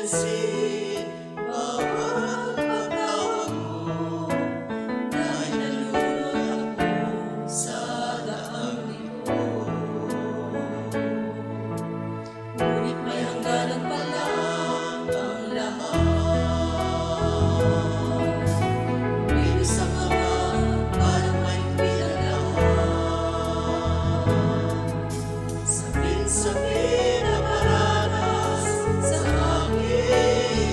pinansin bawat pagtawag mo, dahil nalulunod ako sa daang ito. Ngunit may hangganan pala ang lahat. Bilis ang Ama para maigpit ang lahat. Sapin-sapin ang paranas sa akin.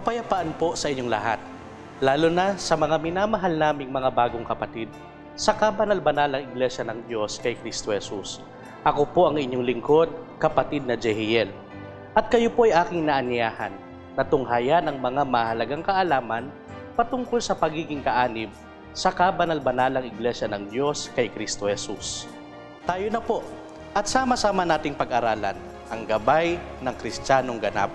Kapayapaan po sa inyong lahat, lalo na sa mga minamahal naming mga bagong kapatid sa kabanal-banalang Iglesia ng Diyos kay Kristo Jesus. Ako po ang inyong lingkod, kapatid na Jehiel. At kayo po ay aking naanyayahan na tunghayan ang mga mahalagang kaalaman patungkol sa pagiging kaanib sa kabanal-banalang Iglesia ng Diyos kay Kristo Jesus. Tayo na po at sama-sama nating pag-aralan ang gabay ng Kristiyanong ganap.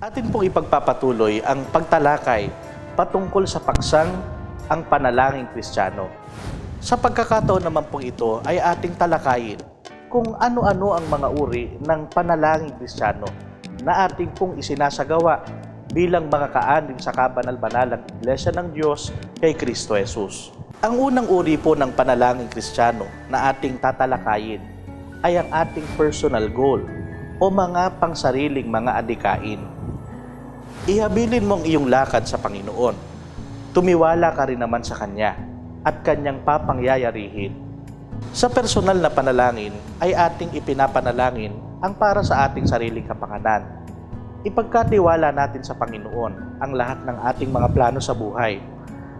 Atin pong ipagpapatuloy ang pagtalakay patungkol sa paksang ang panalangin Kristiyano. Sa pagkakataon naman pong ito ay ating talakayin kung ano-ano ang mga uri ng panalangin Kristiyano na ating pong isinasagawa bilang mga kaanib sa kabanal-banalang Iglesia ng Diyos kay Kristo Jesus. Ang unang uri po ng panalangin Kristiyano na ating tatalakayin ay ang ating personal goal o mga pangsariling mga adikain. Ihabilin mo ang iyong lakad sa Panginoon. Tumiwala ka rin naman sa Kanya at Kanyang papangyayarihin. Sa personal na panalangin ay ating ipinapanalangin ang para sa ating sariling kapakanan. Ipagkatiwala natin sa Panginoon ang lahat ng ating mga plano sa buhay.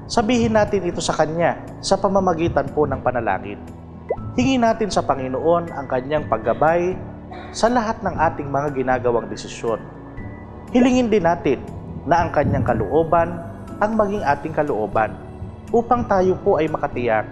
Sabihin natin ito sa Kanya sa pamamagitan po ng panalangin. Hingin natin sa Panginoon ang Kanyang paggabay sa lahat ng ating mga ginagawang desisyon. Hilingin din natin na ang Kanyang kalooban ang maging ating kalooban upang tayo po ay makatiyak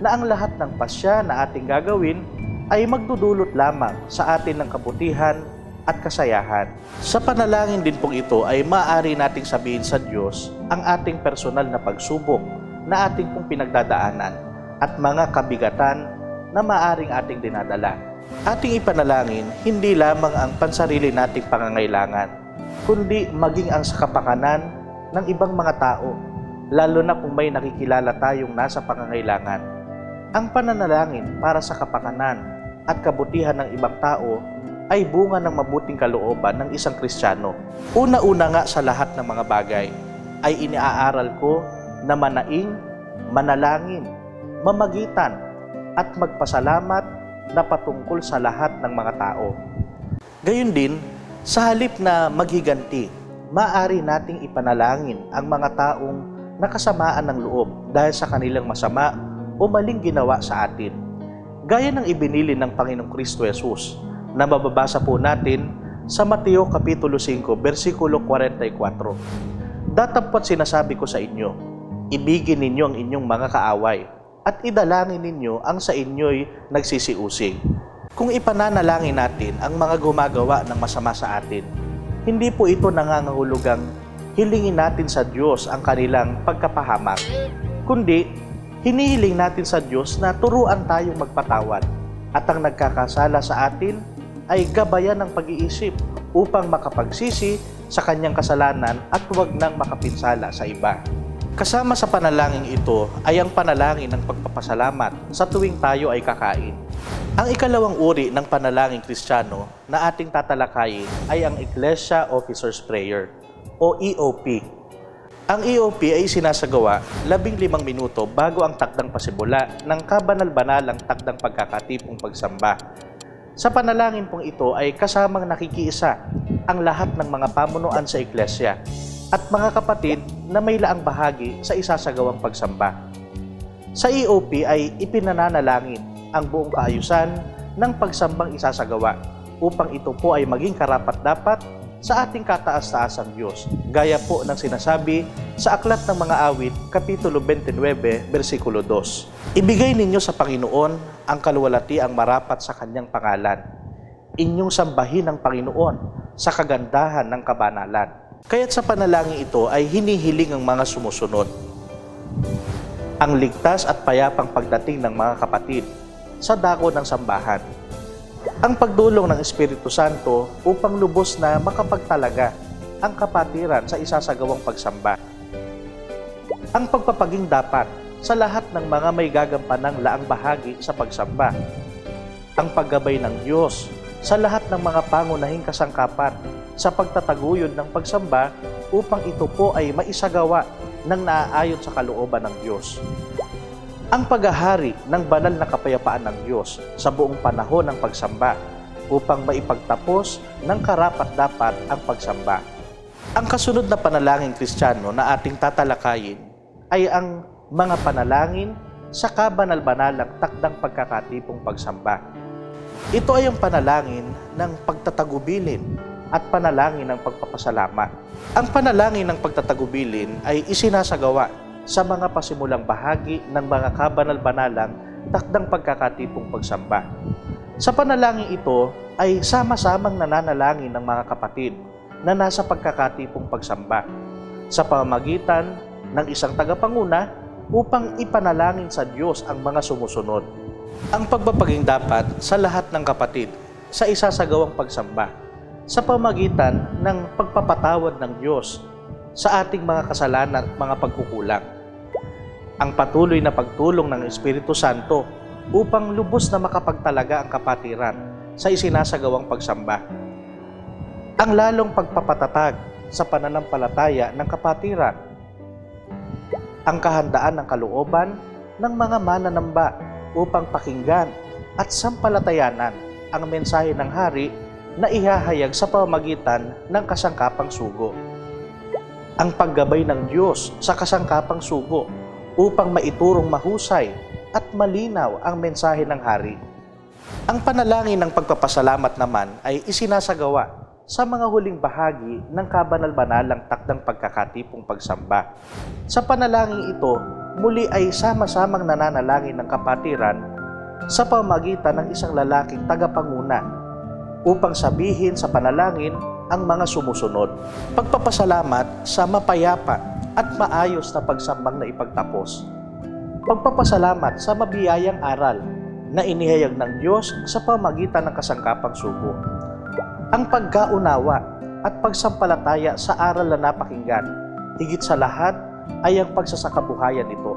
na ang lahat ng pasya na ating gagawin ay magdudulot lamang sa atin ng kabutihan at kasayahan. Sa panalangin din pong ito ay maaari nating sabihin sa Diyos ang ating personal na pagsubok na ating pong pinagdadaanan at mga kabigatan na maaring ating dinadala. Ating ipanalangin hindi lamang ang pansarili nating pangangailangan, kundi maging ang sa kapakanan ng ibang mga tao, lalo na kung may nakikilala tayong nasa pangangailangan. Ang pananalangin para sa kapakanan at kabutihan ng ibang tao ay bunga ng mabuting kalooban ng isang Kristiyano. Una-una nga sa lahat ng mga bagay ay iniaaral ko na manaing, manalangin, mamagitan at magpasalamat na patungkol sa lahat ng mga tao. Gayon din, sa halip na maghiganti, maaari nating ipanalangin ang mga taong nakasamaan ng loob dahil sa kanilang masama o maling ginawa sa atin. Gaya ng ibinili ng Panginoong Kristo Jesus na mababasa po natin sa Mateo Kapitulo 5, versikulo 44. Datapwat sinasabi ko sa inyo, ibigin ninyo ang inyong mga kaaway at idalangin ninyo ang sa inyo'y nagsisiusig. Kung ipananalangin natin ang mga gumagawa ng masama sa atin, hindi po ito nangangahulugang hilingin natin sa Diyos ang kanilang pagkapahamak, kundi hinihiling natin sa Diyos na turuan tayong magpatawad at ang nagkakasala sa atin ay gabayan ng pag-iisip upang makapagsisi sa kanyang kasalanan at huwag nang makapinsala sa iba. Kasama sa panalangin ito ay ang panalangin ng pagpapasalamat sa tuwing tayo ay kakain. Ang ikalawang uri ng panalangin Kristiyano na ating tatalakayin ay ang Ecclesia Officer's Prayer o EOP. Ang EOP ay sinasagawa 15 minuto bago ang takdang pasimula ng kabanal-banalang takdang pagkakatipong pagsamba. Sa panalangin pong ito ay kasamang nakikiisa ang lahat ng mga pamunuan sa Iglesia at mga kapatid na may laang bahagi sa isasagawang pagsamba. Sa EOP ay ipinananalangin ang buong kaayusan ng pagsambang isasagawa upang ito po ay maging karapat-dapat sa ating kataas-taasang Diyos, gaya po ng sinasabi sa Aklat ng Mga Awit, Kapitulo 29, versikulo 2. Ibigay ninyo sa Panginoon ang kaluwalhatiang marapat sa Kanyang pangalan. Inyong sambahin ang Panginoon sa kagandahan ng kabanalan. Kaya't sa panalangin ito ay hinihiling ang mga sumusunod. Ang ligtas at payapang pagdating ng mga kapatid sa dako ng sambahan. Ang pagdulong ng Espiritu Santo upang lubos na makapagtalaga ang kapatiran sa isasagawang pagsamba. Ang pagpapaging dapat sa lahat ng mga may gagampanang laang bahagi sa pagsamba. ang paggabay ng Diyos sa lahat ng mga pangunahing kasangkapan sa pagtataguyod ng pagsamba upang ito po ay maisagawa ng naaayon sa kalooban ng Diyos. Ang paghahari ng banal na kapayapaan ng Diyos sa buong panahon ng pagsamba upang maipagtapos ng karapat-dapat ang pagsamba. Ang kasunod na panalangin Kristiyano na ating tatalakayin ay ang mga panalangin sa kabanal-banalang takdang pagkakatipong pagsamba. Ito ay ang panalangin ng pagtatagubilin at panalangin ng pagpapasalamat. Ang panalangin ng pagtatagubilin ay isinasagawa sa mga pasimulang bahagi ng mga kabanal-banalang takdang pagkakatipong pagsamba. Sa panalangin ito ay sama-samang nananalangin ng mga kapatid na nasa pagkakatipong pagsamba sa pamamagitan ng isang tagapanguna upang ipanalangin sa Diyos ang mga sumusunod. Ang pagpapaging dapat sa lahat ng kapatid sa isasagawang pagsamba sa pamamagitan ng pagpapatawad ng Diyos sa ating mga kasalanan at mga pagkukulang. Ang patuloy na pagtulong ng Espiritu Santo upang lubos na makapagtalaga ang kapatiran sa isinasagawang pagsamba. Ang lalong pagpapatatag sa pananampalataya ng kapatiran. Ang kahandaan ng kalooban ng mga mananamba upang pakinggan at sampalatayanan ang mensahe ng hari na ihahayag sa pamamagitan ng kasangkapang sugo. Ang paggabay ng Diyos sa kasangkapang sugo upang maiturong mahusay at malinaw ang mensahe ng hari. Ang panalangin ng pagpapasalamat naman ay isinasagawa sa mga huling bahagi ng kabanal-banalang takdang pagkakatipong pagsamba. Sa panalangin ito, muli ay sama-samang nananalangin ng kapatiran sa pamamagitan ng isang lalaking tagapanguna upang sabihin sa panalangin ang mga sumusunod. Pagpapasalamat sa mapayapa at maayos na pagsambang na ipagtapos. Pagpapasalamat sa mabiyayang aral na inihayag ng Diyos sa pamamagitan ng kasangkapang sugo. Ang pagkaunawa at pagsampalataya sa aral na napakinggan, higit sa lahat ay ang pagsasakabuhayan nito.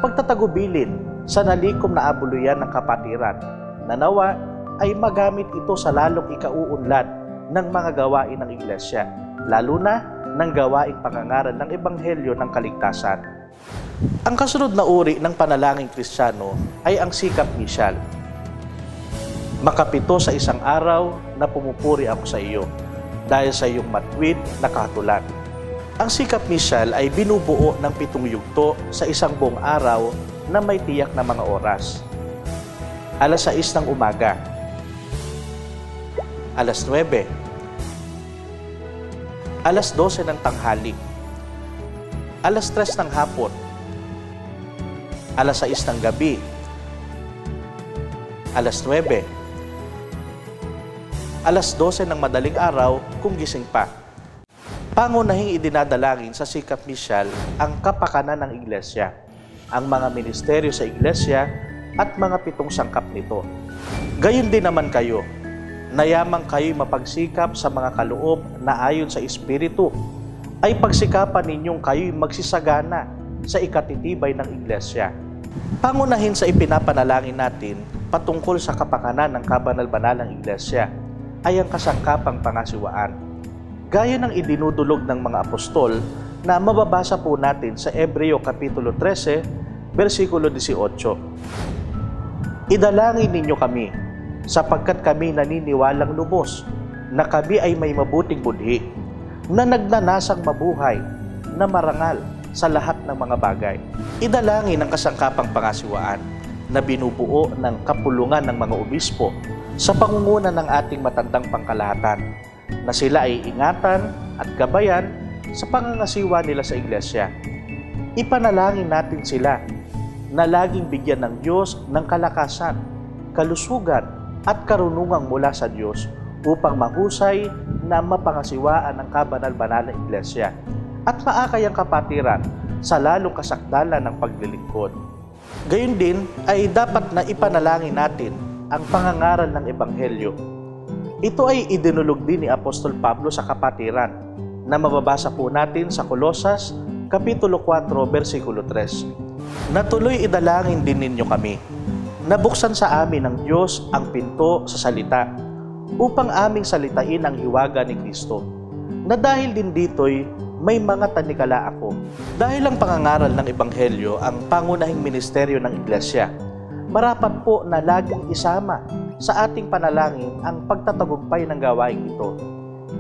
Pagtatagubilin sa nalikom na abuluyan ng kapatiran, na nawa ay magamit ito sa lalong ikauunlad ng mga gawain ng Iglesia, lalo na ng gawaing pangangaral ng Ebanghelyo ng Kaligtasan. Ang kasunod na uri ng panalangin Kristiyano ay ang sikap misyal. Makapito sa isang araw na pumupuri ako sa iyo dahil sa iyong matwid na kahatulan. Ang sikap misyal ay binubuo ng 7 yugto sa isang buong araw na may tiyak na mga oras. Alas 6 ng umaga, alas 9, alas 12 ng tanghali, alas 3 ng hapon, alas 6 ng gabi, alas 9, alas 12 ng madaling araw kung gising pa. Pangunahing idinadalangin sa sikap misyal ang kapakanan ng Iglesia, ang mga ministeryo sa Iglesia at mga 7 sangkap nito. Gayon din naman kayo, na yamang kayo'y mapagsikap sa mga kaloob na ayon sa Espiritu, ay pagsikapan ninyong kayo'y magsisagana sa ikatitibay ng Iglesia. Pangunahin sa ipinapanalangin natin patungkol sa kapakanan ng kabanal-banalang Iglesia ay ang kasangkapang pangasiwaan. Gaya ng idinudulog ng mga apostol na mababasa po natin sa Hebreo Kapitulo 13, versikulo 18. Idalangin ninyo kami, sapagkat kami naniniwalang lubos na kami ay may mabuting budhi, na nagnanasang mabuhay, na marangal sa lahat ng mga bagay. Idalangin ang kasangkapang pangasiwaan na binubuo ng kapulungan ng mga obispo sa pangunguna ng ating matandang pangkalahatan, na sila ay ingatan at gabayan sa pangangasiwa nila sa Iglesia. Ipanalangin natin sila na laging bigyan ng Diyos ng kalakasan, kalusugan at karunungang mula sa Diyos upang mahusay na mapangasiwaan ang kabanal-banalang Iglesia at maakay ang kapatiran sa lalong kasakdalan ng paglilingkod. Gayon din ay dapat na ipanalangin natin ang pangangaral ng Ebanghelyo. Ito ay idinulog din ni Apostol Pablo sa kapatiran na mababasa po natin sa Kolosas, Kapitulo 4, versikulo 3. Natuloy idalangin din ninyo kami nabuksan sa amin ng Diyos ang pinto sa salita upang aming salitain ang hiwaga ni Kristo. Na dahil din dito'y may mga tanikala ako. Dahil ang pangangaral ng Ebanghelyo ang pangunahing ministeryo ng Iglesia, marapat po na laging isama sa ating panalangin ang pagtatagumpay ng gawain ito.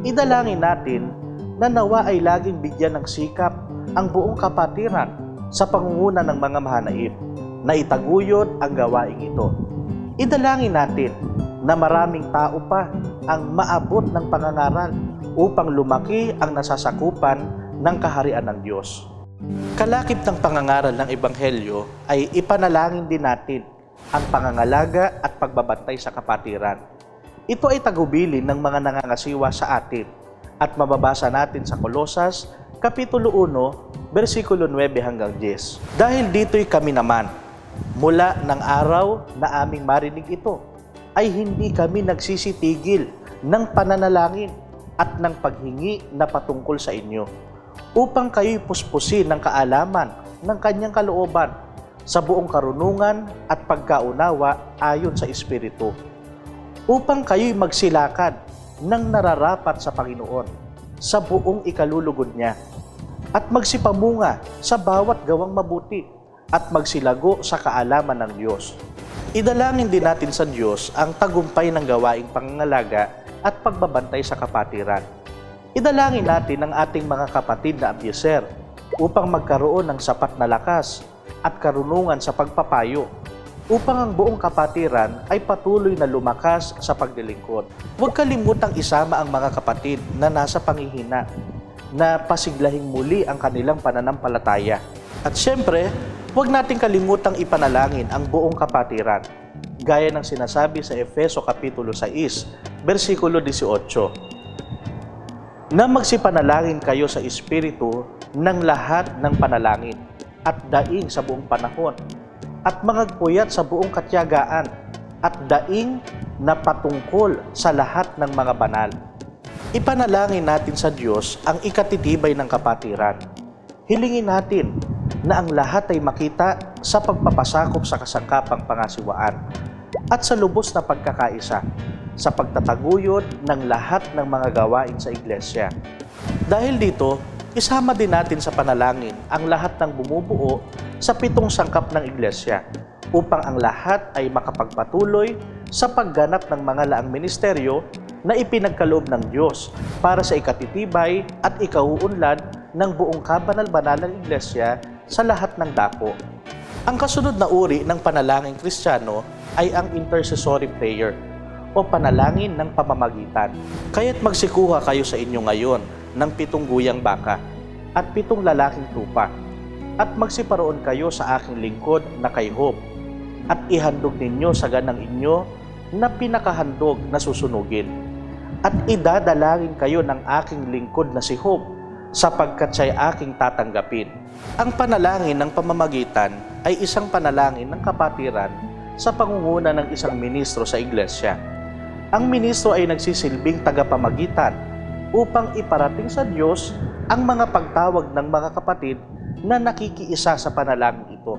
Idalangin natin na nawa ay laging bigyan ng sikap ang buong kapatiran sa pangunguna ng mga mahanaip na itaguyod ang gawain ito. Idalangin natin na maraming tao pa ang maabot ng pangangaral upang lumaki ang nasasakupan ng kaharian ng Diyos. Kalakip ng pangangaral ng Ebanghelyo ay ipanalangin din natin ang pangangalaga at pagbabantay sa kapatiran. Ito ay tagubilin ng mga nangangasiwa sa atin at mababasa natin sa Kolosas, Kapitulo 1, versikulo 9 hanggang 10. Dahil dito'y kami naman, mula ng araw na aming marinig ito, ay hindi kami nagsisitigil ng pananalangin at ng paghingi na patungkol sa inyo, upang kayo'y puspusin ng kaalaman ng kanyang kalooban sa buong karunungan at pagkaunawa ayon sa Espiritu, upang kayo'y magsilakad ng nararapat sa Panginoon sa buong ikalulugod niya, at magsipamunga sa bawat gawang mabuti at magsilago sa kaalaman ng Diyos. Idalangin din natin sa Diyos ang tagumpay ng gawaing pangangalaga at pagbabantay sa kapatiran. Idalangin natin ang ating mga kapatid na abyeser upang magkaroon ng sapat na lakas at karunungan sa pagpapayo, upang ang buong kapatiran ay patuloy na lumakas sa paglilingkod. Huwag kalimutang isama ang mga kapatid na nasa panghihina na pasiglahing muli ang kanilang pananampalataya. At syempre, huwag nating kalimutang ipanalangin ang buong kapatiran, gaya ng sinasabi sa Efeso Kapitulo 6, versikulo 18, na magsipanalangin kayo sa Espiritu ng lahat ng panalangin at daing sa buong panahon, at mangagpuyat sa buong katyagaan at daing na patungkol sa lahat ng mga banal. Ipanalangin natin sa Diyos ang ikatitibay ng kapatiran. Hilingin natin na ang lahat ay makita sa pagpapasakop sa kasangkapang pangasiwaan at sa lubos na pagkakaisa sa pagtataguyod ng lahat ng mga gawain sa Iglesia. Dahil dito, isama din natin sa panalangin ang lahat ng bumubuo sa 7 sangkap ng Iglesia upang ang lahat ay makapagpatuloy sa pagganap ng mga laang ministeryo na ipinagkaloob ng Diyos para sa ikatitibay at ikauunlad ng buong kabanal-banalang Iglesia sa lahat ng dako. Ang kasunod na uri ng panalangin Kristiyano ay ang intercessory prayer o panalangin ng pamamagitan. Kaya't magsikuha kayo sa inyo ngayon ng 7 guyang baka at 7 lalaking tupa, at magsiparoon kayo sa aking lingkod na kay Job, at ihandog ninyo sa ganang inyo na pinakahandog na susunugin. At idadalangin kayo ng aking lingkod na si Job, sapagkat siya'y aking tatanggapin. Ang panalangin ng pamamagitan ay isang panalangin ng kapatiran sa pangunguna ng isang ministro sa Iglesia. Ang ministro ay nagsisilbing tagapamagitan upang iparating sa Diyos ang mga pagtawag ng mga kapatid na nakikiisa sa panalangin ito.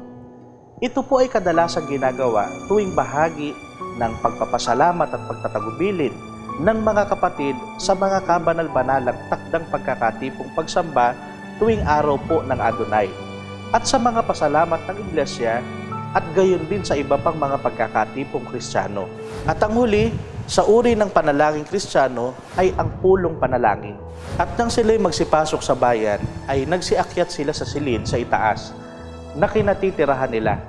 Ito po ay kadalasang ginagawa tuwing bahagi ng pagpapasalamat at pagtatagubilin ng mga kapatid sa mga kabanal-banalang takdang pagkakatipong pagsamba tuwing araw po ng Adonai, at sa mga pasalamat ng Iglesia, at gayon din sa iba pang mga pagkakatipong Kristiyano. At ang huli, sa uri ng panalangin Kristiyano ay ang pulong panalangin. At nang sila'y magsipasok sa bayan, ay nagsiakyat sila sa silid sa itaas na kinatitirahan nila,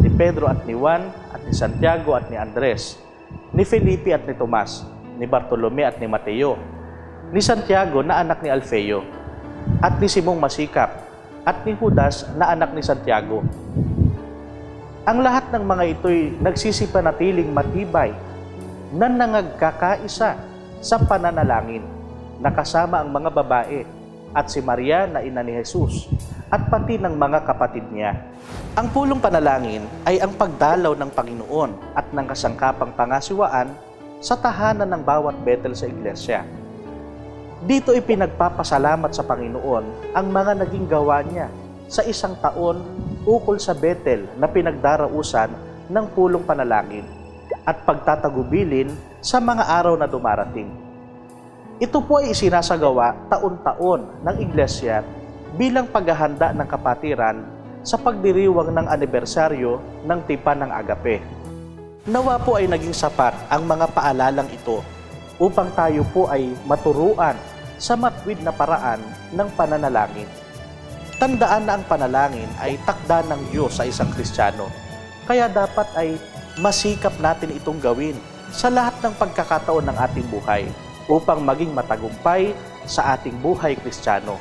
ni Pedro at ni Juan at ni Santiago at ni Andres, ni Felipe at ni Tomas, ni Bartolome at ni Mateo, ni Santiago na anak ni Alfeo, at ni Simong Masikap, at ni Judas na anak ni Santiago. Ang lahat ng mga ito'y nagsisipanatiling matibay na nangagkakaisa sa pananalangin, nakasama ang mga babae at si Maria na ina ni Jesus at pati ng mga kapatid niya. Ang pulong panalangin ay ang pagdalaw ng Panginoon at ng kasangkapang pangasiwaan sa tahanan ng bawat Betel sa Iglesia. Dito ipinagpapasalamat sa Panginoon ang mga naging gawa niya sa isang taon ukol sa Betel na pinagdarausan ng pulong panalangin at pagtatagubilin sa mga araw na dumarating. Ito po ay isinasagawa taon-taon ng Iglesia bilang paghahanda ng kapatiran sa pagdiriwang ng anibersaryo ng Tipan ng Agape. Nawa po ay naging sapat ang mga paalalang ito upang tayo po ay maturuan sa matwid na paraan ng pananalangin. Tandaan na ang panalangin ay takda ng Diyos sa isang Kristiyano, kaya dapat ay masikap natin itong gawin sa lahat ng pagkakataon ng ating buhay upang maging matagumpay sa ating buhay Kristiyano.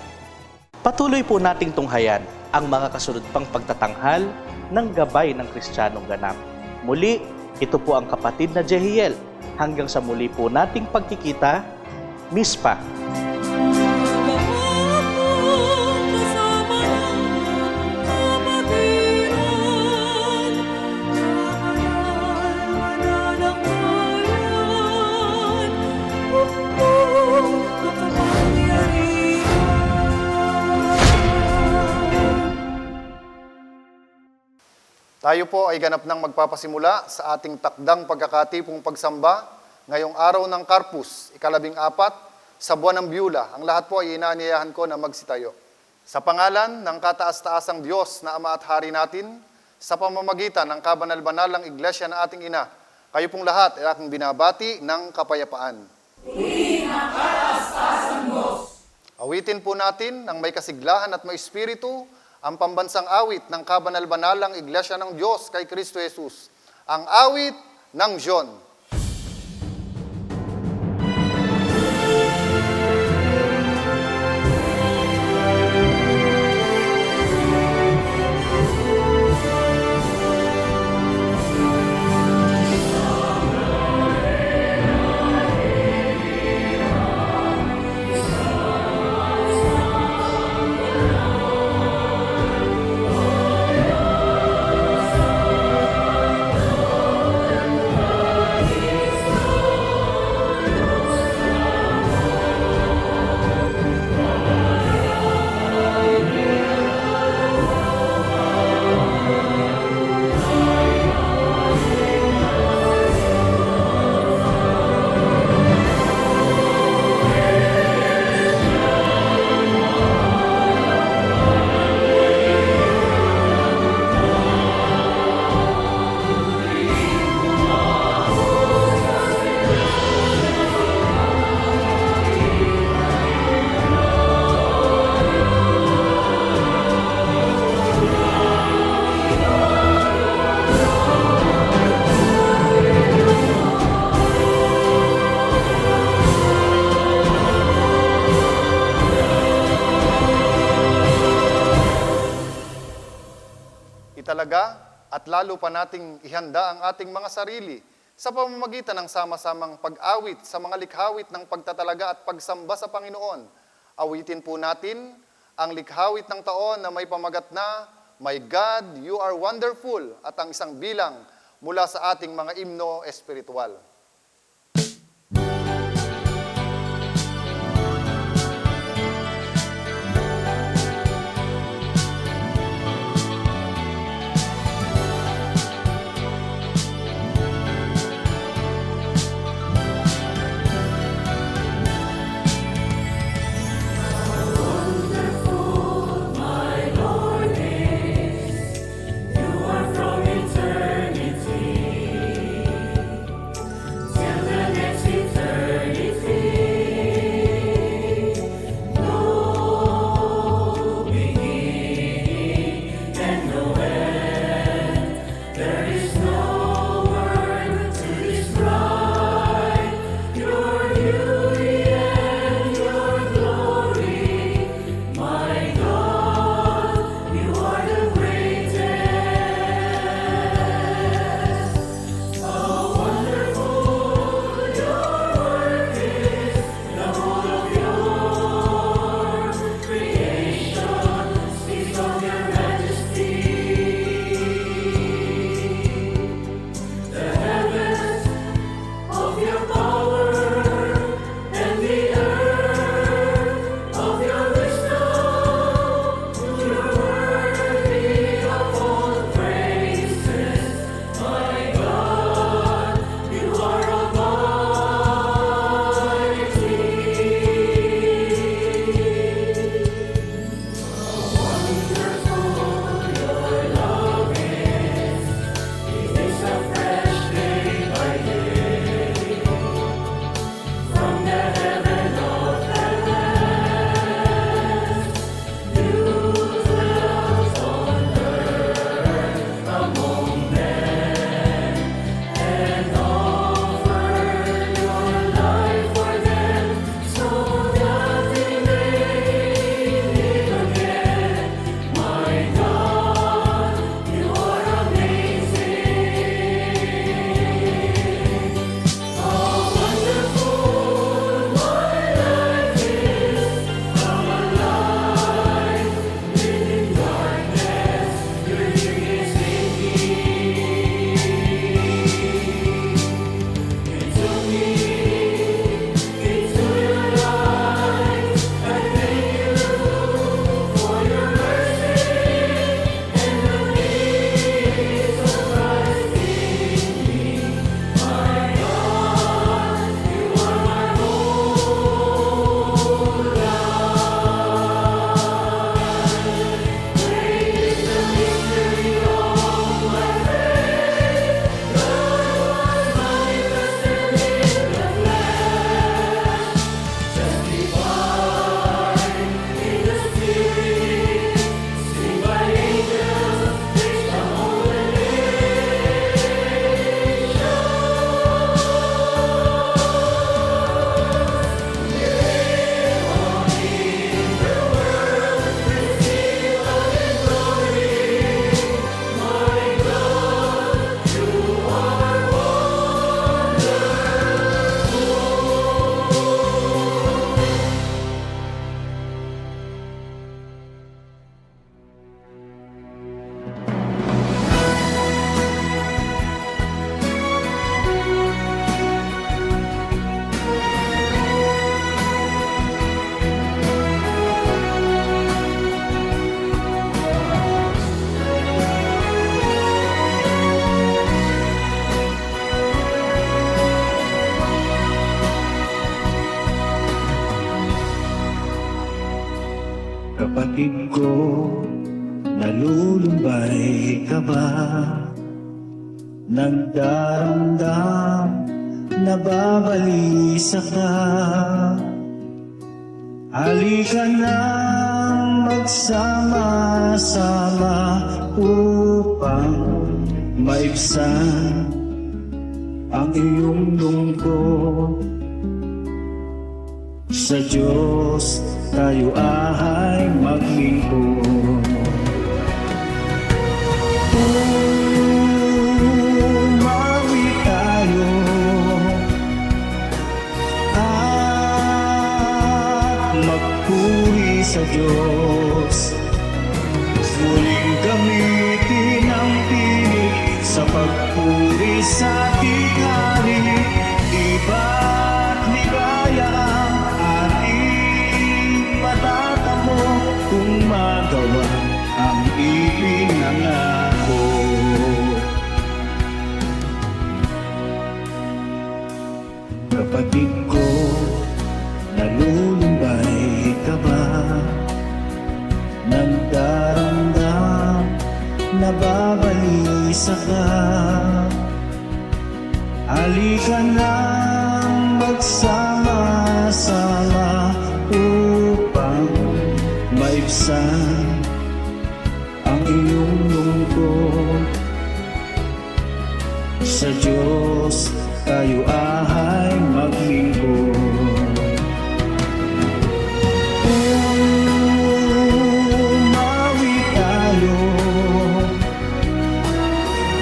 Patuloy po nating tunghayan ang mga kasunod pang pagtatanghal ng gabay ng Kristiyanong ganap. Muli, ito po ang kapatid na Jehiel. Hanggang sa muli po nating pagkikita, Mispa. Tayo po ay ganap ng magpapasimula sa ating takdang pagkakatipong pagsamba ngayong araw ng Carpus, ika-14, sa buwan ng Biyula. Ang lahat po ay inaanyayahan ko na magsitayo. Sa pangalan ng kataas-taasang Diyos na Ama at Hari natin, sa pamamagitan ng kabanal-banalang Iglesia na ating Ina, kayo pong lahat ay aking binabati ng kapayapaan. Purihin ang kataas-taasang Diyos. Awitin po natin ng may kasiglahan at may espiritu ang pambansang awit ng kabanal-banalang Iglesia ng Diyos kay Kristo Jesus, ang awit ng John. Italaga at lalo pa nating ihanda ang ating mga sarili sa pamamagitan ng sama-samang pag-awit sa mga likhawit ng pagtatalaga at pagsamba sa Panginoon. Awitin po natin ang likhawit ng taon na may pamagat na, My God, You Are Wonderful, at ang isang bilang mula sa ating mga imno espiritual. ka ba nagdaramdam, nababalisa ka? Halika na magsama-sama upang maibsan ang iyong lungkot. Sa Diyos tayo ay maglingkod. Umawi tayo at magpuri sa Diyos. Muling gamitin ang tinig sa pagpuri sa ating hari. Iba't ligaya ang ating matatamo kung magawa ang ipinangako. Kapatid ko, nalulumbay ka ba? Nagdaramdam, nababalisa ka? Halika na magsama-sama upang maibsan ang iyong lungkot. Sa Diyos tayo ay maglingkod. Umawi tayo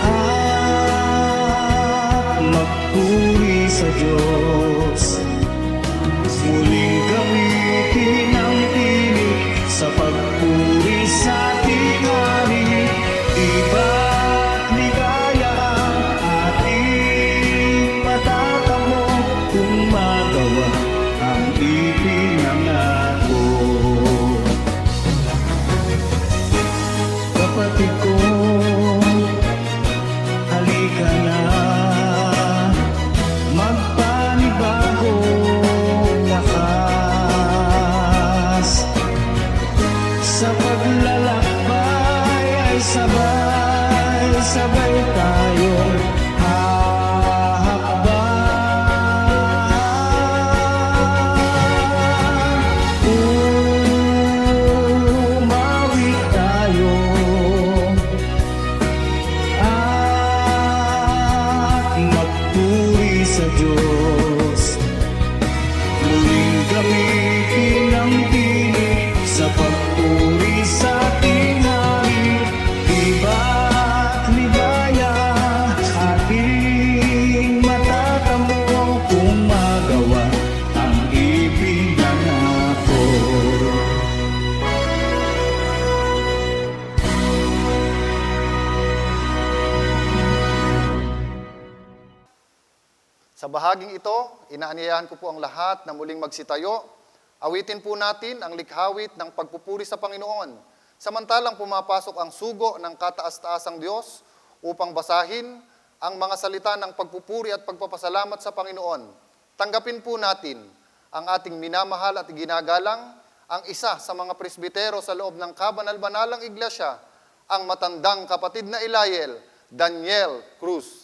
at magpuri sa Diyos. Muling gamitin ang tinig sa pagpuri sa ating hari. Iba't ligaya ang ating matatamo kung magawa ang ipinangako. Kapatid ko, halika na magpanibagong lakas. Sa paglalakbay ay sabay-sabay tayong hahakbang. Umawi tayo at magpuri sa Diyos. Muling gamitin ang tinig sa pagpuri sa ating hari. Iba't ligaya ating matatamo kung magawa ang ipinangako. Sa bahaging ito, inaanyayahan ko po ang lahat na muling magsitayo. Awitin po natin ang likhawit ng pagpupuri sa Panginoon. Samantalang pumapasok ang sugo ng kataas-taasang Diyos upang basahin ang mga salita ng pagpupuri at pagpapasalamat sa Panginoon. Tanggapin po natin ang ating minamahal at ginagalang, ang isa sa mga presbitero sa loob ng kabanal-banalang iglesia, ang matandang kapatid na Eliel, Daniel Cruz.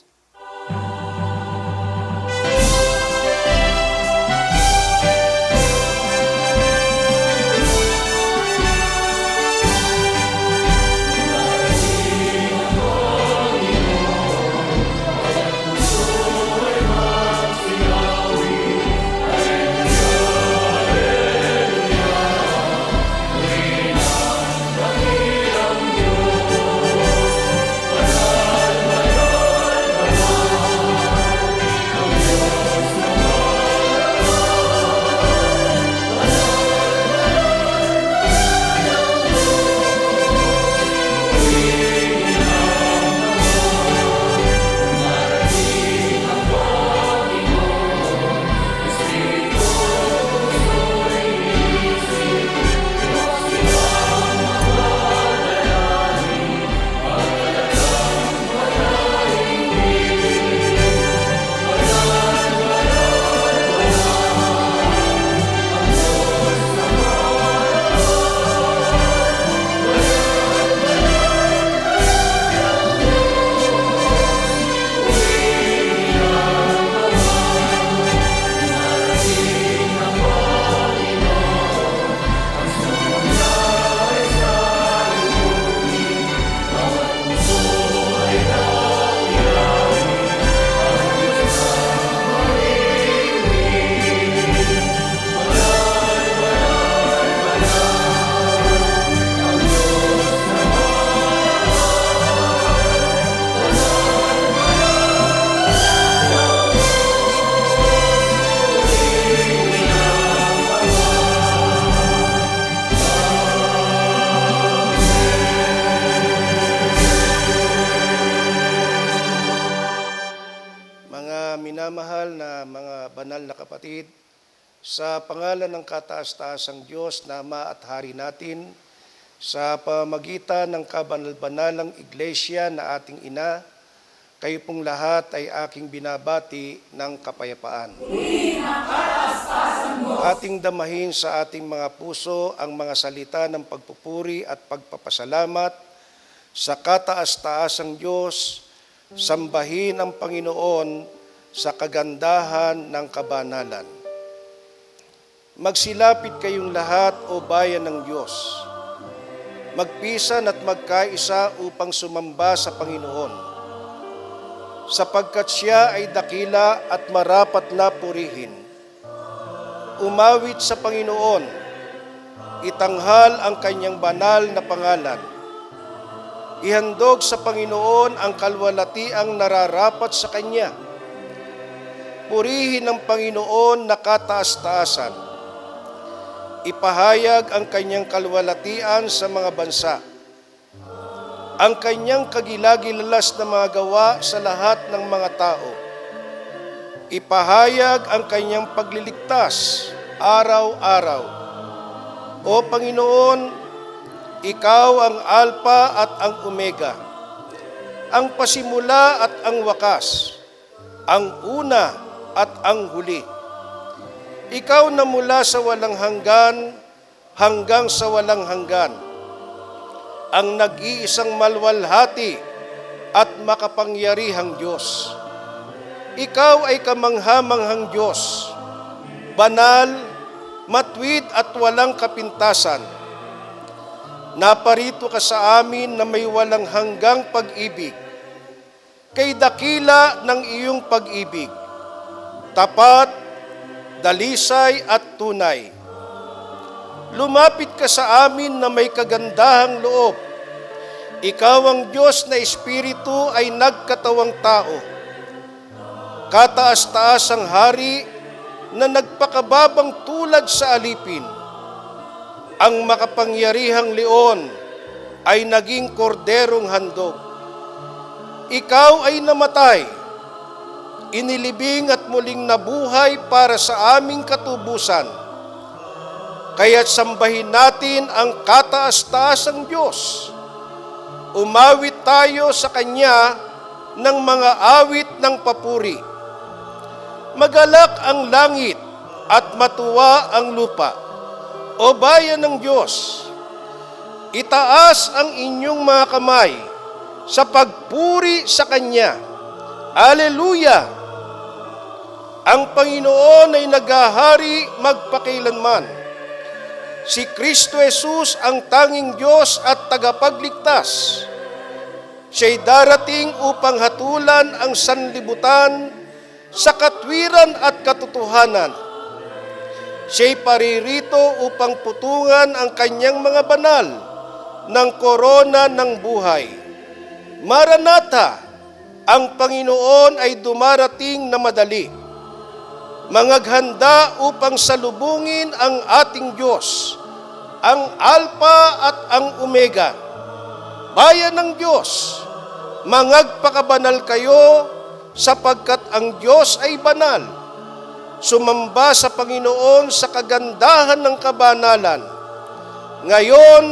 minamahal na mga banal na kapatid, sa pangalan ng kataas-taasang Diyos na Ama at Hari natin, sa pamagitan ng kabanal-banalang iglesia na ating ina, kayo pong lahat ay aking binabati ng kapayapaan. Ating damahin sa ating mga puso ang mga salita ng pagpupuri at pagpapasalamat sa kataas-taasang Diyos, sambahin ang Panginoon sa kagandahan ng kabanalan. Magsilapit kayong lahat o bayan ng Diyos. Magpisan at magkaisa upang sumamba sa Panginoon, sapagkat siya ay dakila at marapat na purihin. Umawit sa Panginoon, itanghal ang kanyang banal na pangalan. Ihandog sa Panginoon ang kalwalatiang nararapat sa Kanya. Purihin ang Panginoon na kataas-taasan. Ipahayag ang kanyang kalwalatian sa mga bansa. Ang kanyang kagilagilalas na mga gawa sa lahat ng mga tao. Ipahayag ang kanyang pagliligtas araw-araw. O Panginoon, ikaw ang Alpha at ang Omega, ang pasimula at ang wakas, ang una at ang huli. Ikaw na mula sa walang hanggan hanggang sa walang hanggan, ang nag-iisang malwalhati at makapangyarihang Diyos. Ikaw ay kamanghamanghang Diyos, banal, matwid at walang kapintasan. Naparito ka sa amin na may walang hanggang pag-ibig. Kay dakila ng iyong pag-ibig, tapat, dalisay at tunay. Lumapit ka sa amin na may kagandahang loob. Ikaw ang Diyos na Espiritu ay nagkatawang tao. Kataas-taasang hari na nagpakababang tulad sa alipin. Ang makapangyarihang leon ay naging korderong handog. Ikaw ay namatay, inilibing at muling nabuhay para sa aming katubusan. Kaya't sambahin natin ang kataas-taasang Diyos. Umawit tayo sa Kanya ng mga awit ng papuri. Magalak ang langit at matuwa ang lupa. O bayan ng Diyos, itaas ang inyong mga kamay sa pagpuri sa Kanya. Aleluya! Ang Panginoon ay naghahari magpakailanman. Si Kristo Jesus ang tanging Diyos at tagapagligtas. Siya'y darating upang hatulan ang sanlibutan sa katwiran at katotohanan. Siya'y paririto upang putungan ang kanyang mga banal ng korona ng buhay. Maranatha! Ang Panginoon ay dumarating na madali. Mangaghanda upang salubungin ang ating Diyos, ang Alpha at ang Omega. Bayan ng Diyos, mangagpakabanal kayo sapagkat ang Diyos ay banal. Sumamba sa Panginoon sa kagandahan ng kabanalan, ngayon,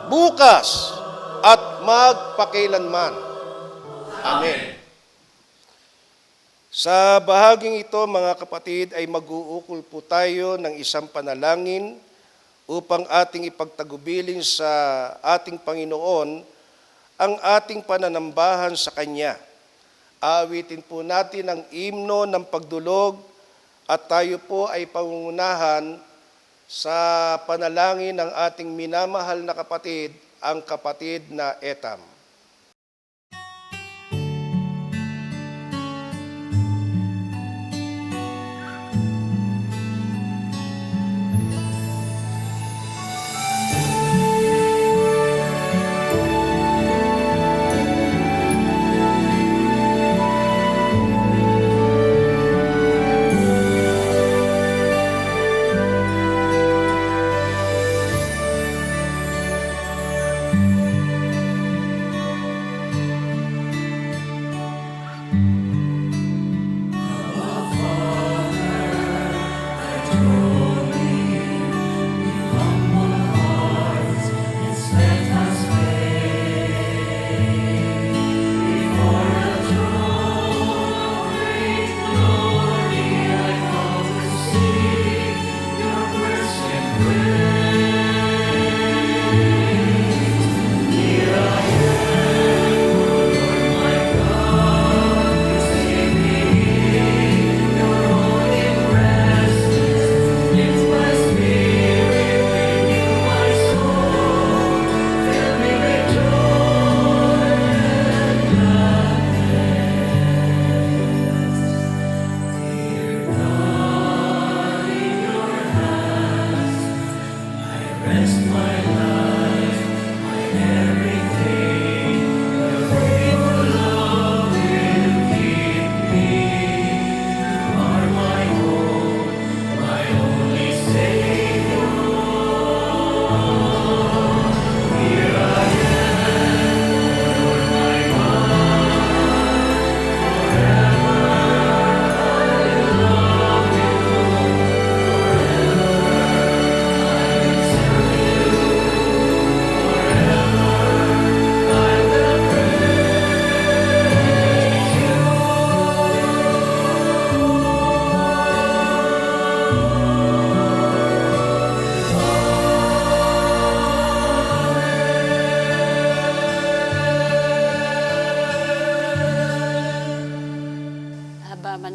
bukas, at magpakailanman. Amen. Sa bahaging ito, mga kapatid, ay mag-uukol po tayo ng isang panalangin upang ating ipagtagubilin sa ating Panginoon ang ating pananambahan sa Kanya. Aawitin po natin ang himno ng pagdulog at tayo po ay pangungunahan sa panalangin ng ating minamahal na kapatid, ang kapatid na Etam.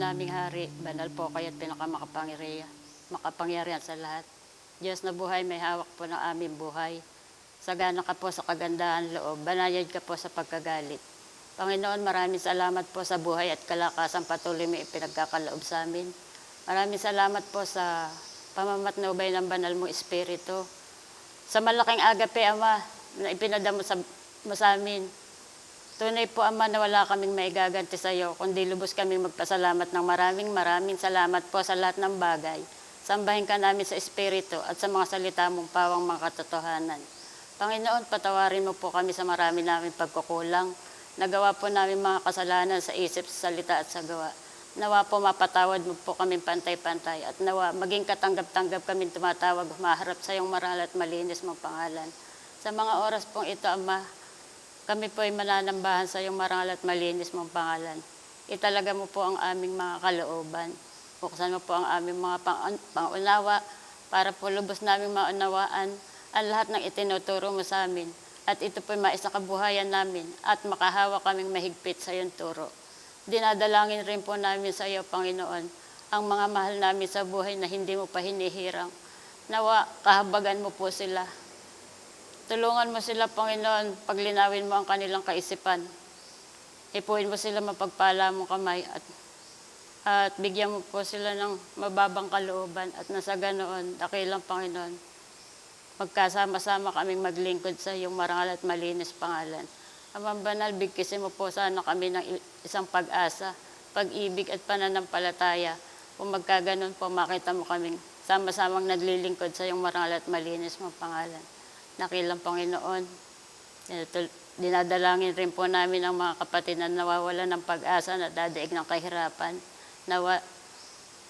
naming hari, banal po kayo at makapangyarihan sa lahat. Diyos na buhay, may hawak po ng aming buhay. Sagana ka po sa kagandahan loob, banayad ka po sa pagkagalit. Panginoon, maraming salamat po sa buhay at kalakasan patuloy mo ipinagkakaloob sa amin. Maraming salamat po sa pamamatnubay ng banal mong Espiritu. Sa malaking agape, Ama, na ipinadamo mo sa amin. Tunay po, Ama, na wala kaming maigaganti sa iyo, kundi lubos kaming magpasalamat ng maraming salamat po sa lahat ng bagay. Sambahin ka namin sa Espiritu at sa mga salita mong pawang mga katotohanan. Panginoon, patawarin mo po kami sa marami namin pagkukulang. Nagawa po namin mga kasalanan sa isip, sa salita at sa gawa. Nawa po mapatawad mo po kami pantay-pantay at nawa maging katanggap-tanggap kami tumatawag, maharap sa iyong marangal at malinis mong pangalan. Sa mga oras pong ito, Ama, kami po ay mananambahan sa iyong marangal at malinis mong pangalan. Italaga mo po ang aming mga kalooban. Buksan mo po ang aming mga pangunawa para po lubos naming maunawaan ang lahat ng itinuturo mo sa amin. At ito po'y maisakabuhayan namin at makahawa kaming mahigpit sa iyong turo. Dinadalangin rin po namin sa iyo, Panginoon, ang mga mahal namin sa buhay na hindi mo pa hinihirang. Nawa, kahabagan mo po sila. Tulungan mo sila, Panginoon, paglinawin mo ang kanilang kaisipan. Ipuin mo sila mapagpala mong kamay at bigyan mo po sila ng mababang kalooban at nasa ganoon, dakilang Panginoon, magkasama-sama kaming maglingkod sa iyong marangal at malinis pangalan. Amang banal, bigkisin mo po sana kami ng isang pag-asa, pag-ibig at pananampalataya. Kung magkaganon po, makita mo kaming sama-samang naglilingkod sa iyong marangal at malinis mong pangalan. Nakilang Panginoon, dinadalangin rin po namin ang mga kapatid na nawawalan ng pag-asa na dadaig ng kahirapan. Nawa,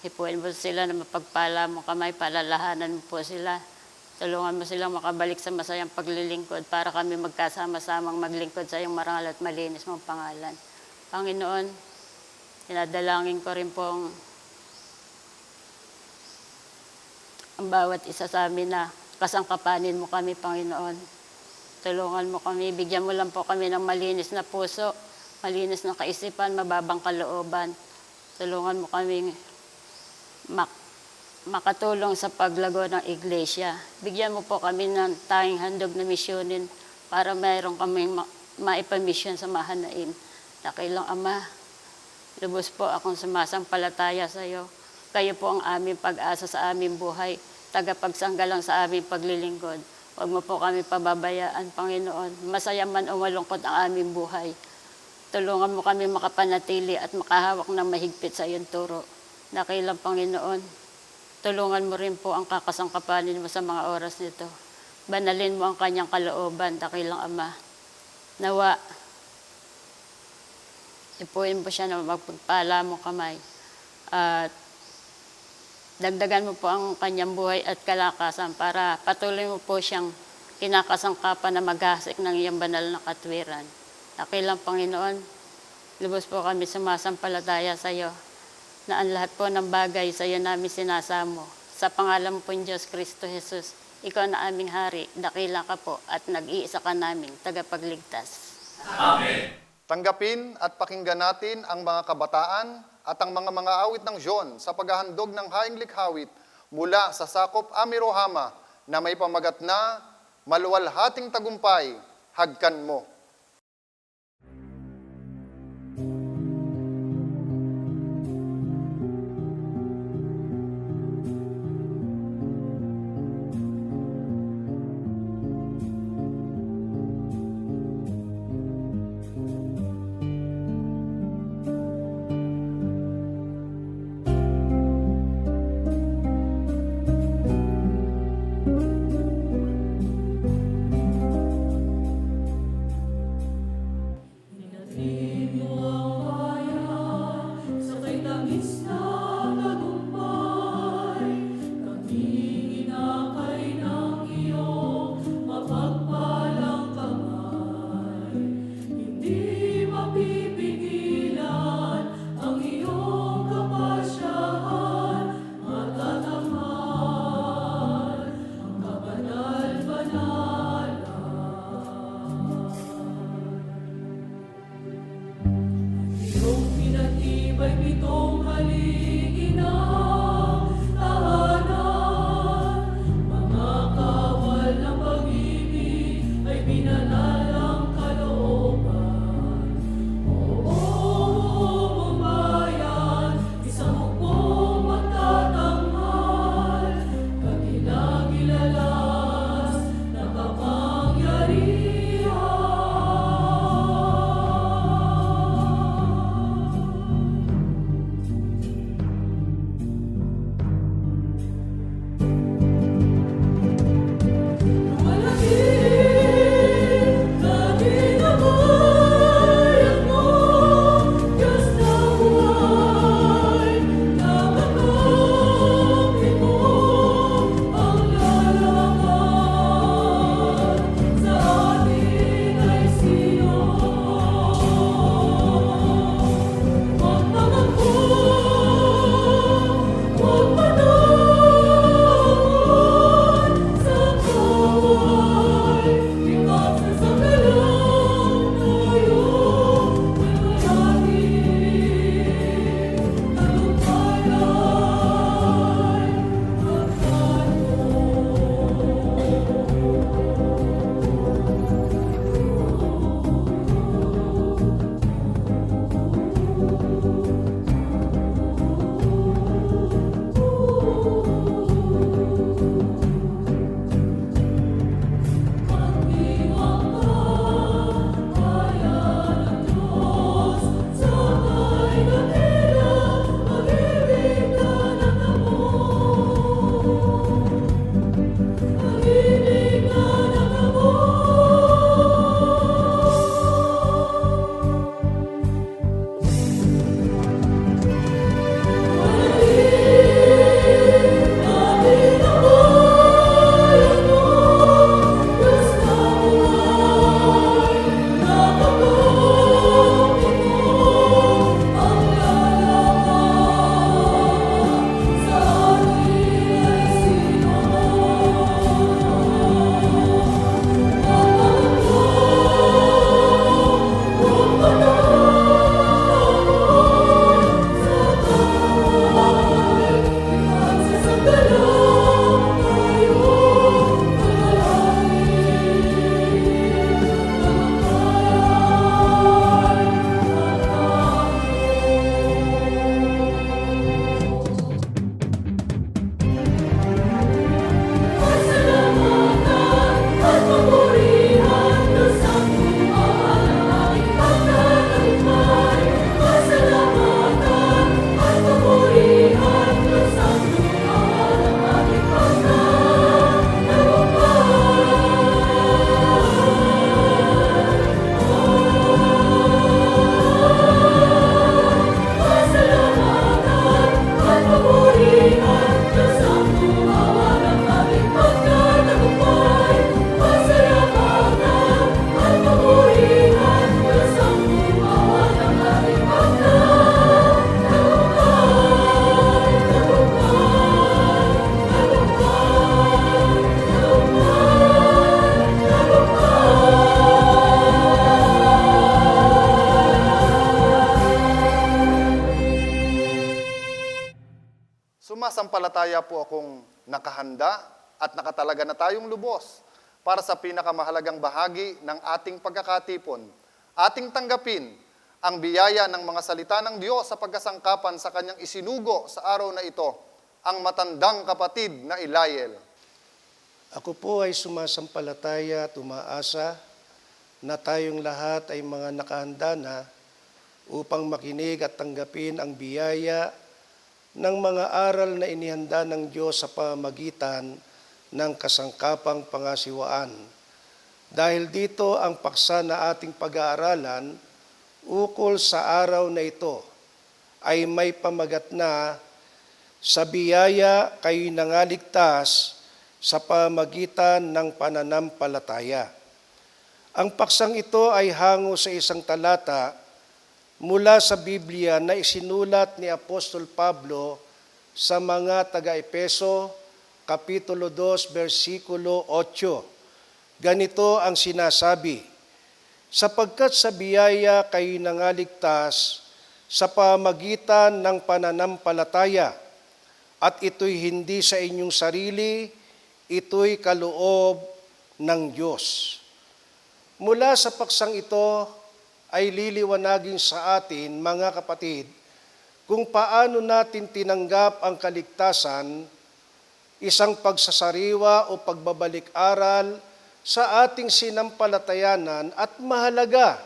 hipuin mo sila na mapagpala mo kamay, palalahanan mo po sila. Tulungan mo silang makabalik sa masayang paglilingkod para kami magkasama-samang maglingkod sa iyong marangal at malinis mong pangalan. Panginoon, dinadalangin ko rin pong ang bawat isa sa amin na kasangkapanin mo kami, Panginoon. Tulungan mo kami, bigyan mo lang po kami ng malinis na puso, malinis na kaisipan, mababang kalooban. Tulungan mo kami makatulong sa paglago ng iglesia. Bigyan mo po kami ng tanging handog na misyonin para mayroon kaming maipamisyon sa mahanaim. Dakilang Ama, lubos po akong sumasampalataya sa iyo. Kayo po ang aming pag-asa sa aming buhay, tagapagsanggalang sa aming paglilingkod. Huwag mo po kami pababayaan, Panginoon. Masaya man o malungkot ang aming buhay. Tulungan mo kami makapanatili at makahawak ng mahigpit sa iyong turo. Dakilang Panginoon, tulungan mo rin po ang kakasangkapanin mo sa mga oras nito. Banalin mo ang kanyang kalooban, dakilang Ama. Nawa, ipuin mo siya na magpagpala mo kamay. At dagdagan mo po ang kanyang buhay at kalakasan para patuloy mo po siyang kinakasangkapan na maghasik ng iyong banal na katwiran. Dakilang Panginoon, lubos po kami sumasampalataya sa iyo na ang lahat po ng bagay sa iyo namin sinasamo. Sa pangalan po ng Diyos Kristo Jesus, ikaw na aming hari, dakila ka po at nag-iisa ka naming tagapagligtas. Tanggapin at pakinggan natin ang mga kabataan at ang mga awit ng John sa paghahandog ng haing likhawit mula sa sakop Amirohama na may pamagat na Maluwalhating Tagumpay, Hagkan Mo. Iyong pinatibay pitong maliging na tahanan. Mga kawal ng pag-ibig ay binanalang kalooban. Oo, buong bayan, isang hukbong magtatanghal, kagilagilalas na Lumalaki natin ang bayan mo, Diyos na buhay, na makamit mo ang lalaman sa atin ay Sion. Huwag magangko, huwag manahon sa kaway, ipagsa sa kalang tayo ay malagi, Sumasampalataya po akong nakahanda at nakatalaga na tayong lubos para sa pinakamahalagang bahagi ng ating pagkakatipon. Ating tanggapin ang biyaya ng mga salita ng Diyos sa pagkasangkapan sa kanyang isinugo sa araw na ito, ang matandang kapatid na Eliel. Ako po ay sumasampalataya at umaasa na tayong lahat ay mga nakahanda na upang makinig at tanggapin ang biyaya ng mga aral na inihanda ng Diyos sa pamamagitan ng kasangkapang pangasiwaan. Dahil dito ang paksa na ating pag-aaralan ukol sa araw na ito ay may pamagat na sa biyaya kayo'y nangaligtas sa pamamagitan ng pananampalataya. Ang paksang ito ay hango sa isang talata mula sa Biblia na isinulat ni Apostol Pablo sa mga taga-Epeso, Kapitulo 2, versikulo 8. Ganito ang sinasabi, sapagkat sa biyaya kayo'y nangaligtas sa pamagitan ng pananampalataya. At ito'y hindi sa inyong sarili, ito'y kaloob ng Diyos. Mula sa paksang ito ay liliwanagin sa atin, mga kapatid, kung paano natin tinanggap ang kaligtasan, isang pagsasariwa o pagbabalik-aral sa ating sinampalatayanan at mahalaga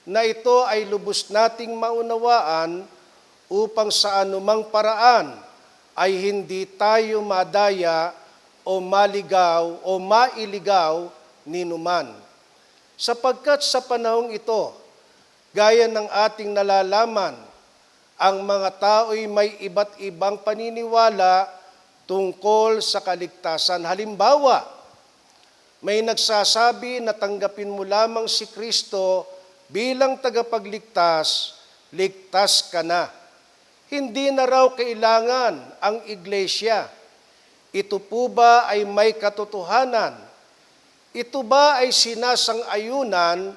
na ito ay lubos nating maunawaan upang sa anumang paraan ay hindi tayo madaya o maligaw o mailigaw ninuman. Sapagkat sa panahong ito, gaya ng ating nalalaman, ang mga tao'y may iba't ibang paniniwala tungkol sa kaligtasan. Halimbawa, may nagsasabi na tanggapin mo lamang si Kristo bilang tagapagligtas, ligtas ka na. Hindi na raw kailangan ang iglesia. Ito po ba ay may katotohanan? Ito ba ay sinasang-ayunan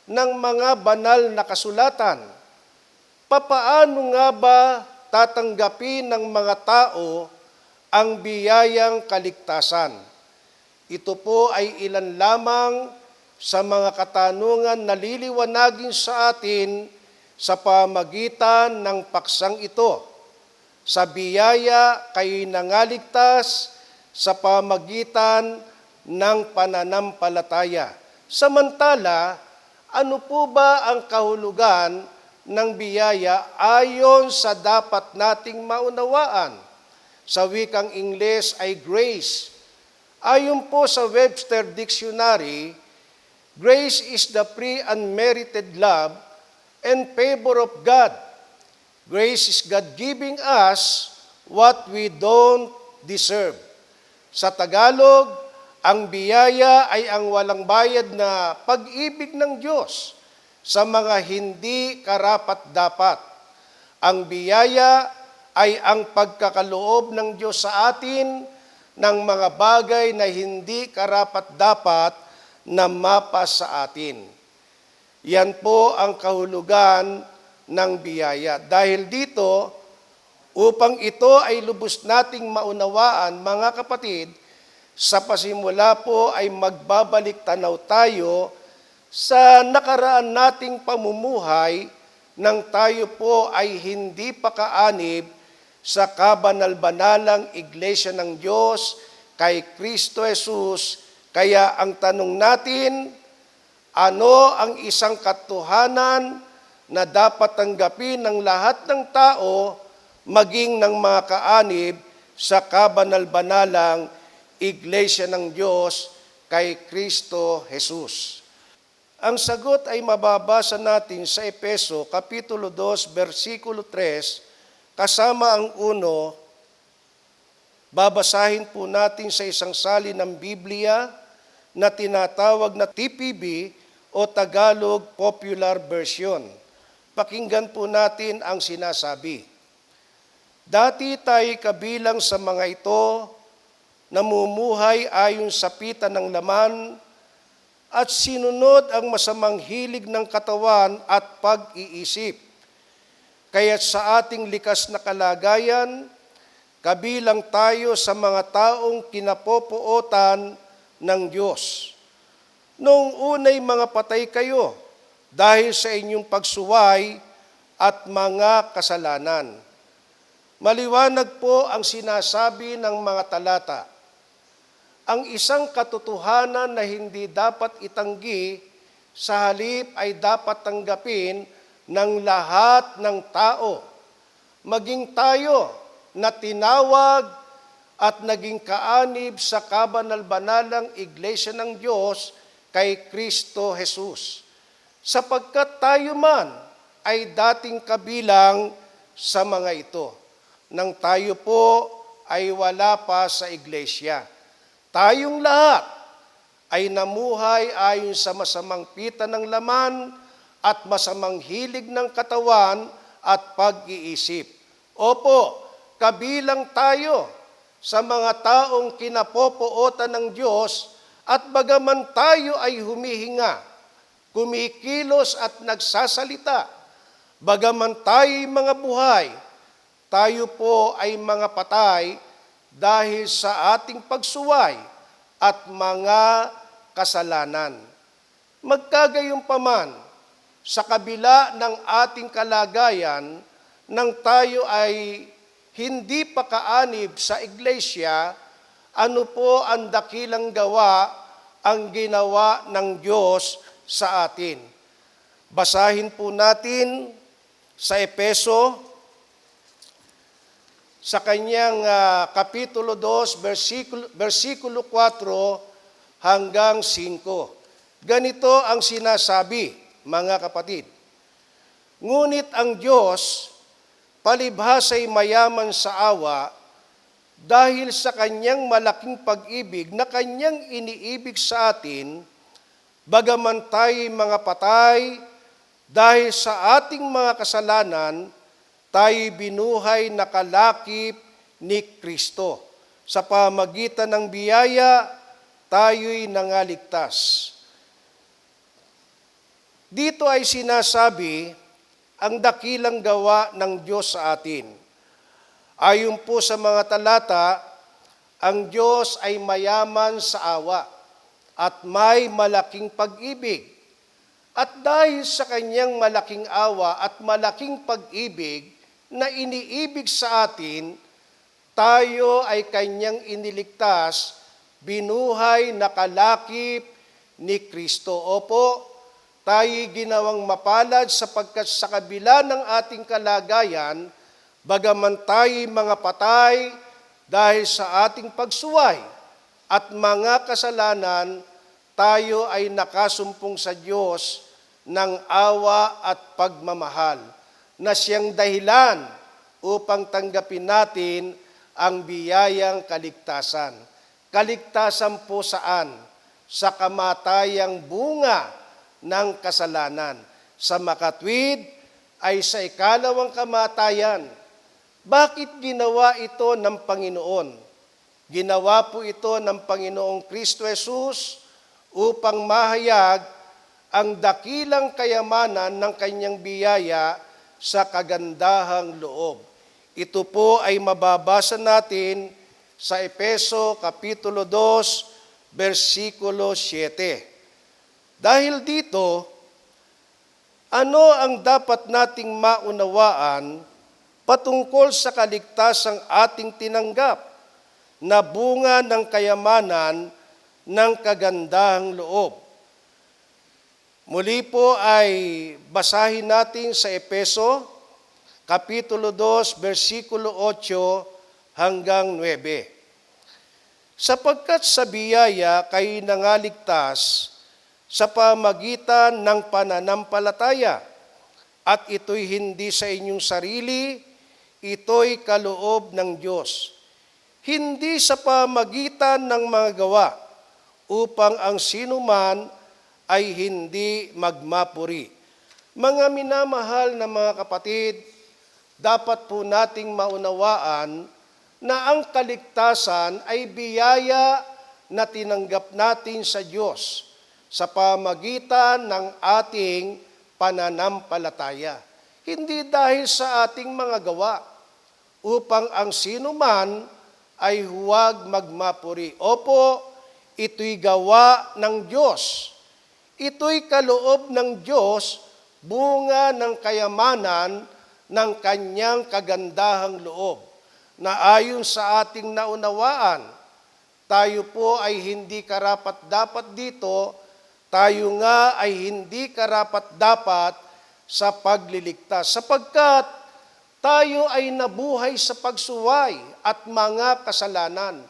ng mga banal na kasulatan? Papaano nga ba tatanggapin ng mga tao ang biyayang kaligtasan? Ito po ay ilan lamang sa mga katanungan na liliwanagin sa atin sa pamagitan ng paksang ito. Sa biyaya kayo'y nangaligtas sa pamagitan ng pananampalataya. Samantala, ano po ba ang kahulugan ng biyaya ayon sa dapat nating maunawaan? Sa wikang Ingles ay grace. Ayon po sa Webster Dictionary, grace is the free unmerited love and favor of God. Grace is God giving us what we don't deserve. Sa Tagalog, ang biyaya ay ang walang bayad na pag-ibig ng Diyos sa mga hindi karapat-dapat. Ang biyaya ay ang pagkakaloob ng Diyos sa atin ng mga bagay na hindi karapat-dapat na mapa sa atin. Yan po ang kahulugan ng biyaya. Dahil dito, upang ito ay lubos nating maunawaan, mga kapatid, sa pasimula po ay magbabalik tanaw tayo sa nakaraan nating pamumuhay nang tayo po ay hindi pa kaanib sa kabanal-banalang Iglesia ng Diyos kay Kristo Jesus. Kaya ang tanong natin, ano ang isang katotohanan na dapat tanggapin ng lahat ng tao, maging ng mga kaanib sa kabanal-banalang Iglesia ng Diyos kay Kristo Jesus? Ang sagot ay mababasa natin sa Efeso, Kapitulo 2, versikulo 3, kasama ang 1, babasahin po natin sa isang salin ng Biblia na tinatawag na TPB o Tagalog Popular Version. Pakinggan po natin ang sinasabi. Dati tayo kabilang sa mga ito, namumuhay ayon sa pita ng laman at sinunod ang masamang hilig ng katawan at pag-iisip. Kaya't sa ating likas na kalagayan, kabilang tayo sa mga taong kinapopuotan ng Diyos. Noong unay mga patay kayo dahil sa inyong pagsuway at mga kasalanan. Maliwanag po ang sinasabi ng mga talata. Ang isang katotohanan na hindi dapat itanggi, sa halip ay dapat tanggapin ng lahat ng tao. Maging tayo na tinawag at naging kaanib sa kabanal-banalang Iglesia ng Diyos kay Kristo Jesus. Sapagkat tayo man ay dating kabilang sa mga ito, nang tayo po ay wala pa sa Iglesia. Tayong lahat ay namuhay ayon sa masamang pita ng laman at masamang hilig ng katawan at pag-iisip. Opo, kabilang tayo sa mga taong kinapopootan ng Diyos at bagaman tayo ay humihinga, kumikilos at nagsasalita, Bagaman tayo'y mga buhay, tayo po ay mga patay dahil sa ating pagsuway at mga kasalanan. Magkagayunpaman, sa kabila ng ating kalagayan, nang tayo ay hindi pa kaanib sa iglesia, ano po ang dakilang gawa ang ginawa ng Diyos sa atin? Basahin po natin sa Efeso, sa kanyang Kapitulo 2, versikulo 4 hanggang 5. Ganito ang sinasabi, mga kapatid. Ngunit ang Diyos, palibhasa'y mayaman sa awa, dahil sa kanyang malaking pag-ibig na kanyang iniibig sa atin, bagaman tayo'y mga patay, dahil sa ating mga kasalanan, tayo'y binuhay na kalakip ni Kristo. Sa pamagitan ng biyaya, tayo'y nangaligtas. Dito ay sinasabi ang dakilang gawa ng Diyos sa atin. Ayon po sa mga talata, ang Diyos ay mayaman sa awa at may malaking pag-ibig. At dahil sa kanyang malaking awa at malaking pag-ibig na iniibig sa atin, tayo ay kanyang iniligtas, binuhay na kalakip ni Kristo. Opo, tayo'y ginawang mapalad sapagkat sa kabila ng ating kalagayan, bagaman tayo'y mga patay dahil sa ating pagsuway at mga kasalanan, tayo ay nakasumpong sa Diyos ng awa at pagmamahal na siyang dahilan upang tanggapin natin ang biyayang kaligtasan. Kaligtasan po saan? Sa kamatayang bunga ng kasalanan. Sa makatwid ay sa ikalawang kamatayan. Bakit ginawa ito ng Panginoon? Ginawa po ito ng Panginoong Kristo Jesus upang mahayag ang dakilang kayamanan ng kanyang biyaya sa kagandahang loob. Ito po ay mababasa natin sa Efeso Kapitulo 2, versikulo 7. Dahil dito, ano ang dapat nating maunawaan patungkol sa kaligtasang ating tinanggap na bunga ng kayamanan ng kagandahang loob? Muli po ay basahin natin sa Efeso, Kapitulo 2, versikulo 8 hanggang 9. Sapagkat sa biyaya kayo nangaligtas sa pamagitan ng pananampalataya, at ito'y hindi sa inyong sarili, ito'y kaloob ng Diyos. Hindi sa pamagitan ng mga gawa, upang ang sinuman ay hindi magmapuri. Mga minamahal na mga kapatid, dapat po nating maunawaan na ang kaligtasan ay biyaya na tinanggap natin sa Diyos sa pamagitan ng ating pananampalataya. Hindi dahil sa ating mga gawa, upang ang sinuman ay huwag magmapuri. Opo, ito'y gawa ng Diyos. Ito'y kaloob ng Diyos, bunga ng kayamanan ng kanyang kagandahang loob, na ayon sa ating naunawaan, tayo po ay hindi karapat-dapat dito, tayo nga ay hindi karapat-dapat sa pagliligtas, sapagkat tayo ay nabuhay sa pagsuway at mga kasalanan.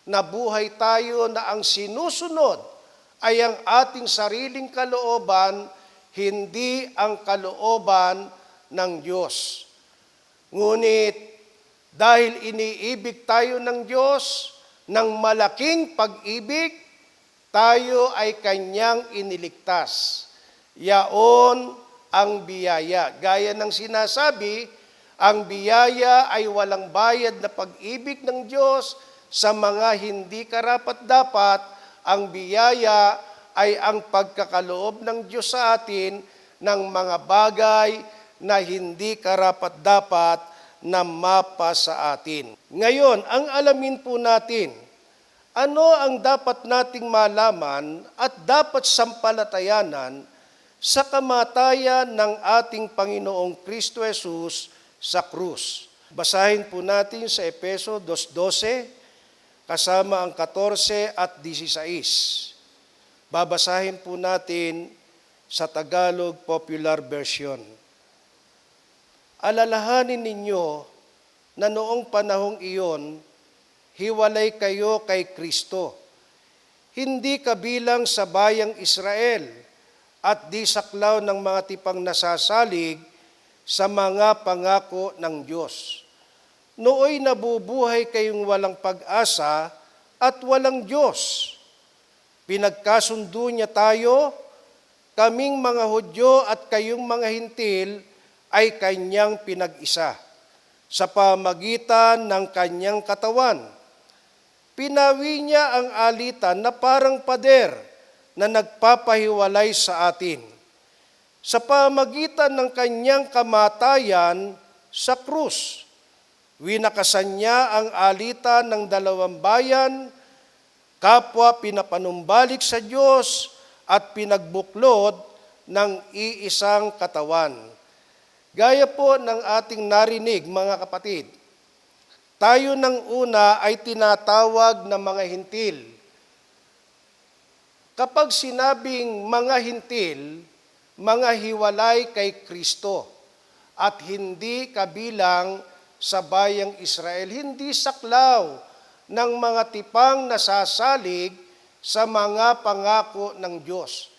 Nabuhay tayo na ang sinusunod ay ang ating sariling kalooban, hindi ang kalooban ng Diyos. Ngunit dahil iniibig tayo ng Diyos ng malaking pag-ibig, tayo ay kanyang iniligtas. Yaon ang biyaya. Gaya ng sinasabi, ang biyaya ay walang bayad na pag-ibig ng Diyos sa mga hindi karapat-dapat. Ang biyaya ay ang pagkakaloob ng Diyos sa atin ng mga bagay na hindi karapat-dapat na mapa sa atin. Ngayon, ang alamin po natin, ano ang dapat nating malaman at dapat sampalatayanan sa kamatayan ng ating Panginoong Kristo Jesus sa krus. Basahin po natin sa Efeso 2:12, kasama ang 14 at 16. Babasahin po natin sa Tagalog Popular Version. Alalahanin ninyo na noong panahong iyon, hiwalay kayo kay Kristo. Hindi kabilang sa bayang Israel at di saklaw ng mga tipang nasasalig sa mga pangako ng Diyos. Nooy nabubuhay kayong walang pag-asa at walang Diyos. Pinagkasundo niya tayo, kaming mga Hudyo at kayong mga Hintil ay kanyang pinag-isa sa pamagitan ng kanyang katawan. Pinawi niya ang alitan na parang pader na nagpapahiwalay sa atin sa pamagitan ng kanyang kamatayan sa krus. Winakasan niya ang alitan ng dalawang bayan, kapwa pinapanumbalik sa Diyos at pinagbuklod ng iisang katawan. Gaya po ng ating narinig, mga kapatid, tayo ng una ay tinatawag na mga Hintil. Kapag sinabing mga Hintil, mga hiwalay kay Kristo at hindi kabilang sa bayang Israel, hindi saklaw ng mga tipang nasasalig sa mga pangako ng Diyos.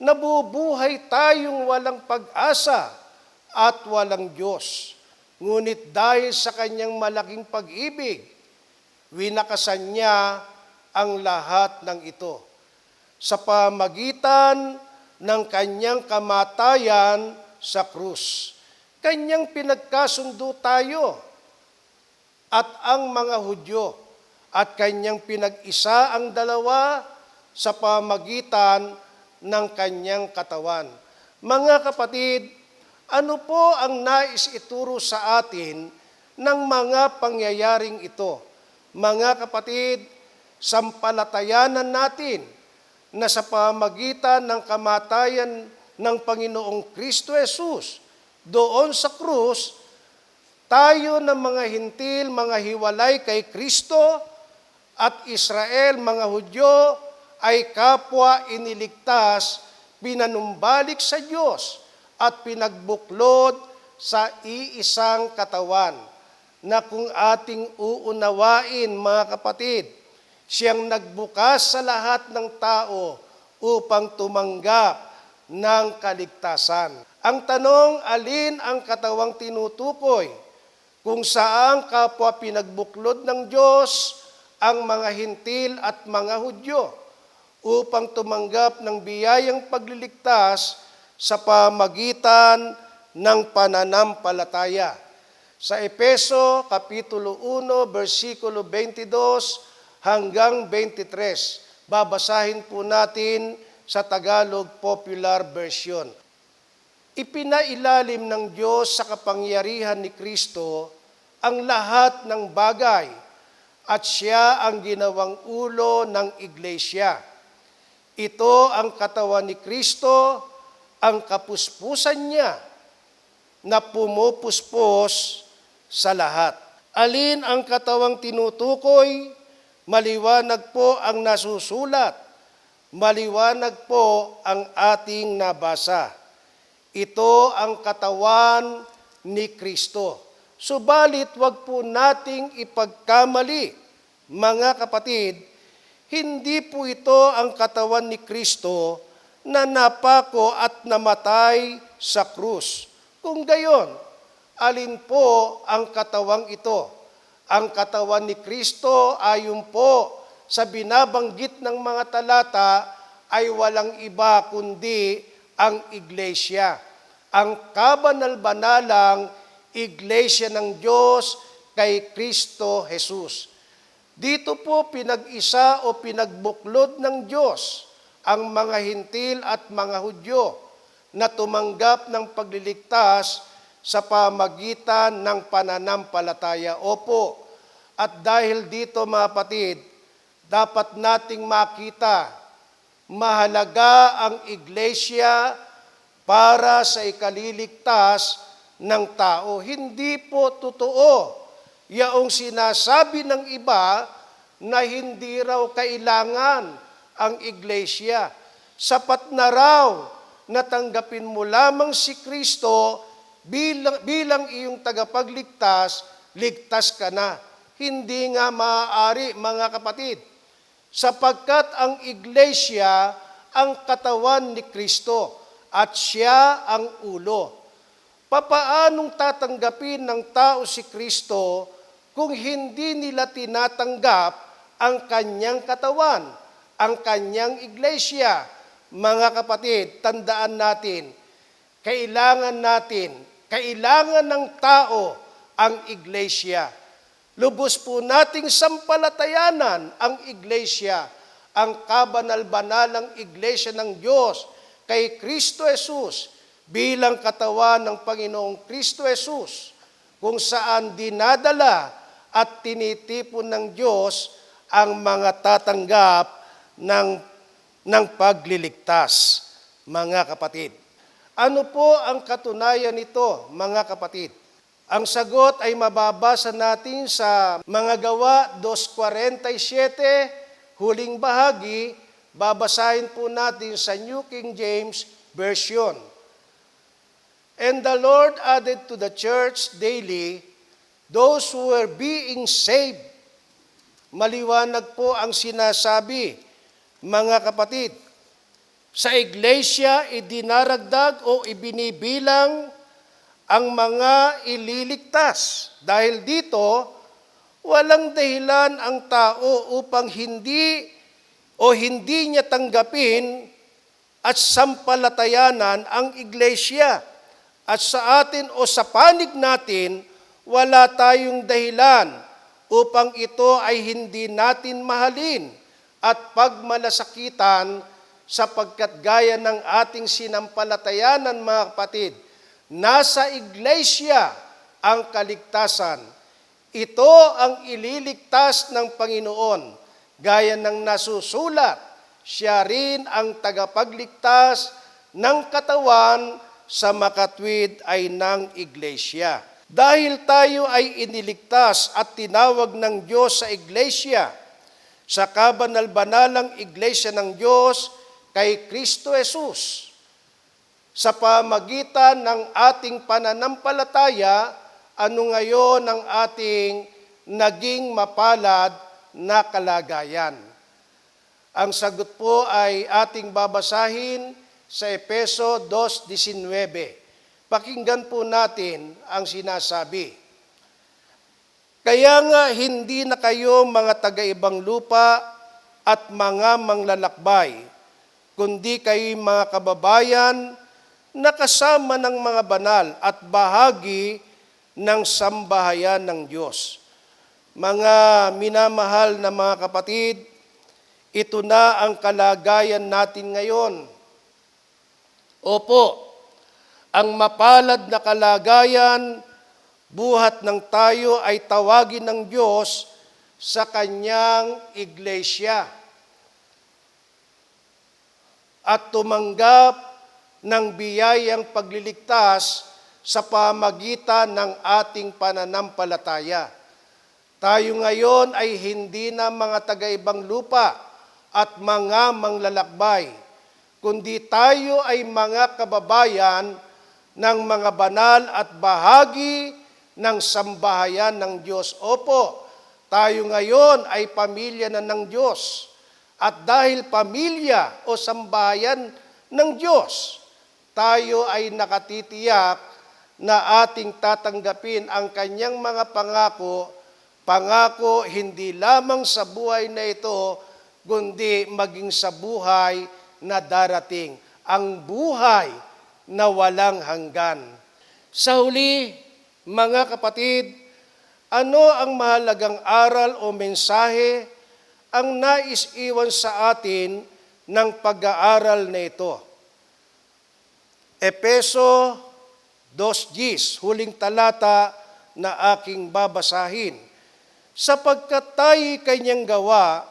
Nabubuhay tayong walang pag-asa at walang Diyos. Ngunit dahil sa kanyang malaking pag-ibig, winakasan niya ang lahat ng ito. Sa pamagitan ng kanyang kamatayan sa krus, kanyang pinagkasundo tayo at ang mga Hudyo at kanyang pinag-isa ang dalawa sa pamagitan ng kanyang katawan. Mga kapatid, ano po ang nais ituro sa atin ng mga pangyayaring ito? Mga kapatid, sampalatayanan natin na sa pamagitan ng kamatayan ng Panginoong Kristo Jesus doon sa krus, tayo ng mga Hintil, mga hiwalay kay Kristo at Israel, mga Hudyo, ay kapwa iniligtas, pinanumbalik sa Diyos at pinagbuklod sa iisang katawan, na kung ating uunawain, mga kapatid, siyang nagbukas sa lahat ng tao upang tumanggap ng kaligtasan. Ang tanong, alin ang katawang tinutukoy? Kung saan kapwa pinagbuklod ng Diyos ang mga Hintil at mga Hudyo upang tumanggap ng biyayang pagliligtas sa pamagitan ng pananampalataya. Sa Efeso, Kapitulo 1, versikulo 22 hanggang 23. Babasahin po natin sa Tagalog Popular Version. Ipinailalim ng Diyos sa kapangyarihan ni Kristo ang lahat ng bagay at siya ang ginawang ulo ng iglesia. Ito ang katawan ni Kristo, ang kapuspusan niya na pumupuspos sa lahat. Alin ang katawang tinutukoy? Maliwanag po ang nasusulat. Maliwanag po ang ating nabasa. Ito ang katawan ni Kristo. Subalit wag po nating ipagkamali, mga kapatid, hindi po ito ang katawan ni Kristo na napako at namatay sa krus. Kung gayon, alin po ang katawang ito? Ang katawan ni Kristo ayon po sa binabanggit ng mga talata ay walang iba kundi ang iglesia. Ang kabanal-banalang iglesia ng Diyos kay Kristo Jesus. Dito po pinag-isa o pinagbuklod ng Diyos ang mga Hintil at mga Hudyo na tumanggap ng pagliligtas sa pamagitan ng pananampalataya. Opo, at dahil dito mga kapatid, dapat nating makita, mahalaga ang iglesia para sa ikaliligtas ng tao. Hindi po totoo yaong sinasabi ng iba na hindi raw kailangan ang iglesia. Sapat na raw na tanggapin mo lamang si Kristo bilang iyong tagapagligtas, ligtas ka na. Hindi nga maaari, mga kapatid, sapagkat ang iglesia ang katawan ni Kristo at siya ang ulo. Papaanong tatanggapin ng tao si Kristo kung hindi nila tinatanggap ang kanyang katawan, ang kanyang iglesia? Mga kapatid, tandaan natin, kailangan ng tao ang iglesia. Lubos po nating sampalatayanan ang iglesia, ang kabanal-banalang iglesia ng Diyos kay Kristo Jesus bilang katawan ng Panginoong Kristo Jesus, kung saan dinadala at tinitipon ng Diyos ang mga tatanggap ng pagliligtas. Mga kapatid, ano po ang katunayan nito, mga kapatid? Ang sagot ay mababasa natin sa mga Gawa 2:47, huling bahagi, babasahin po natin sa New King James Version. And the Lord added to the church daily those who were being saved. Maliwanag po ang sinasabi, mga kapatid. Sa iglesia, idinaragdag o ibinibilang ang mga ililigtas. Dahil dito, walang dahilan ang tao upang hindi niya tanggapin at sampalatayanan ang iglesia. At sa atin o sa panig natin, wala tayong dahilan upang ito ay hindi natin mahalin at pagmalasakitan, sapagkat gaya ng ating sinampalatayanan, mga kapatid, nasa iglesia ang kaligtasan. Ito ang ililigtas ng Panginoon. Gaya ng nasusulat, siya rin ang tagapagligtas ng katawan sa makatwid ay ng iglesia. Dahil tayo ay iniligtas at tinawag ng Diyos sa iglesia, sa kabanal-banalang iglesia ng Diyos kay Kristo Jesus, sa pamagitan ng ating pananampalataya, ano ngayon ang ating naging mapalad na kalagayan? Ang sagot po ay ating babasahin sa Efeso 2:19. Pakinggan po natin ang sinasabi. Kaya nga hindi na kayo mga taga-ibang lupa at mga manglalakbay, kundi kayo mga kababayan na kasama ng mga banal at bahagi ng sambahayan ng Diyos. Mga minamahal na mga kapatid, ito na ang kalagayan natin ngayon. Opo, ang mapalad na kalagayan, buhat ng tayo ay tawagin ng Diyos sa kanyang iglesia at tumanggap ng biyayang pagliligtas sa pamagitan ng ating pananampalataya. Tayo ngayon ay hindi na mga taga-ibang lupa at mga manglalakbay, kundi tayo ay mga kababayan ng mga banal at bahagi ng sambahayan ng Diyos. Opo, tayo ngayon ay pamilya na ng Diyos. At dahil pamilya o sambahayan ng Diyos, tayo ay nakatitiyak na ating tatanggapin ang kanyang mga pangako hindi lamang sa buhay na ito, kundi maging sa buhay na darating, ang buhay na walang hanggan. Sa huli, mga kapatid, ano ang mahalagang aral o mensahe ang nais iwan sa atin ng pag-aaral na ito? Efeso 2:10, huling talata na aking babasahin. Sapagkat tayo'y kanyang gawa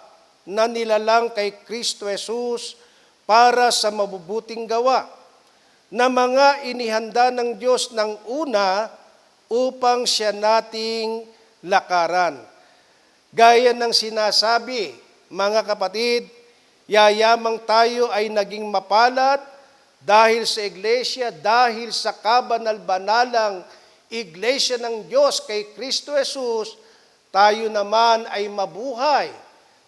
na nilalang kay Kristo Jesus para sa mabubuting gawa, na mga inihanda ng Diyos ng una upang siya nating lakaran. Gaya ng sinasabi, mga kapatid, yayamang tayo ay naging mapalad dahil sa iglesia, dahil sa kabanal-banalang iglesia ng Diyos kay Kristo Jesus, tayo naman ay mabuhay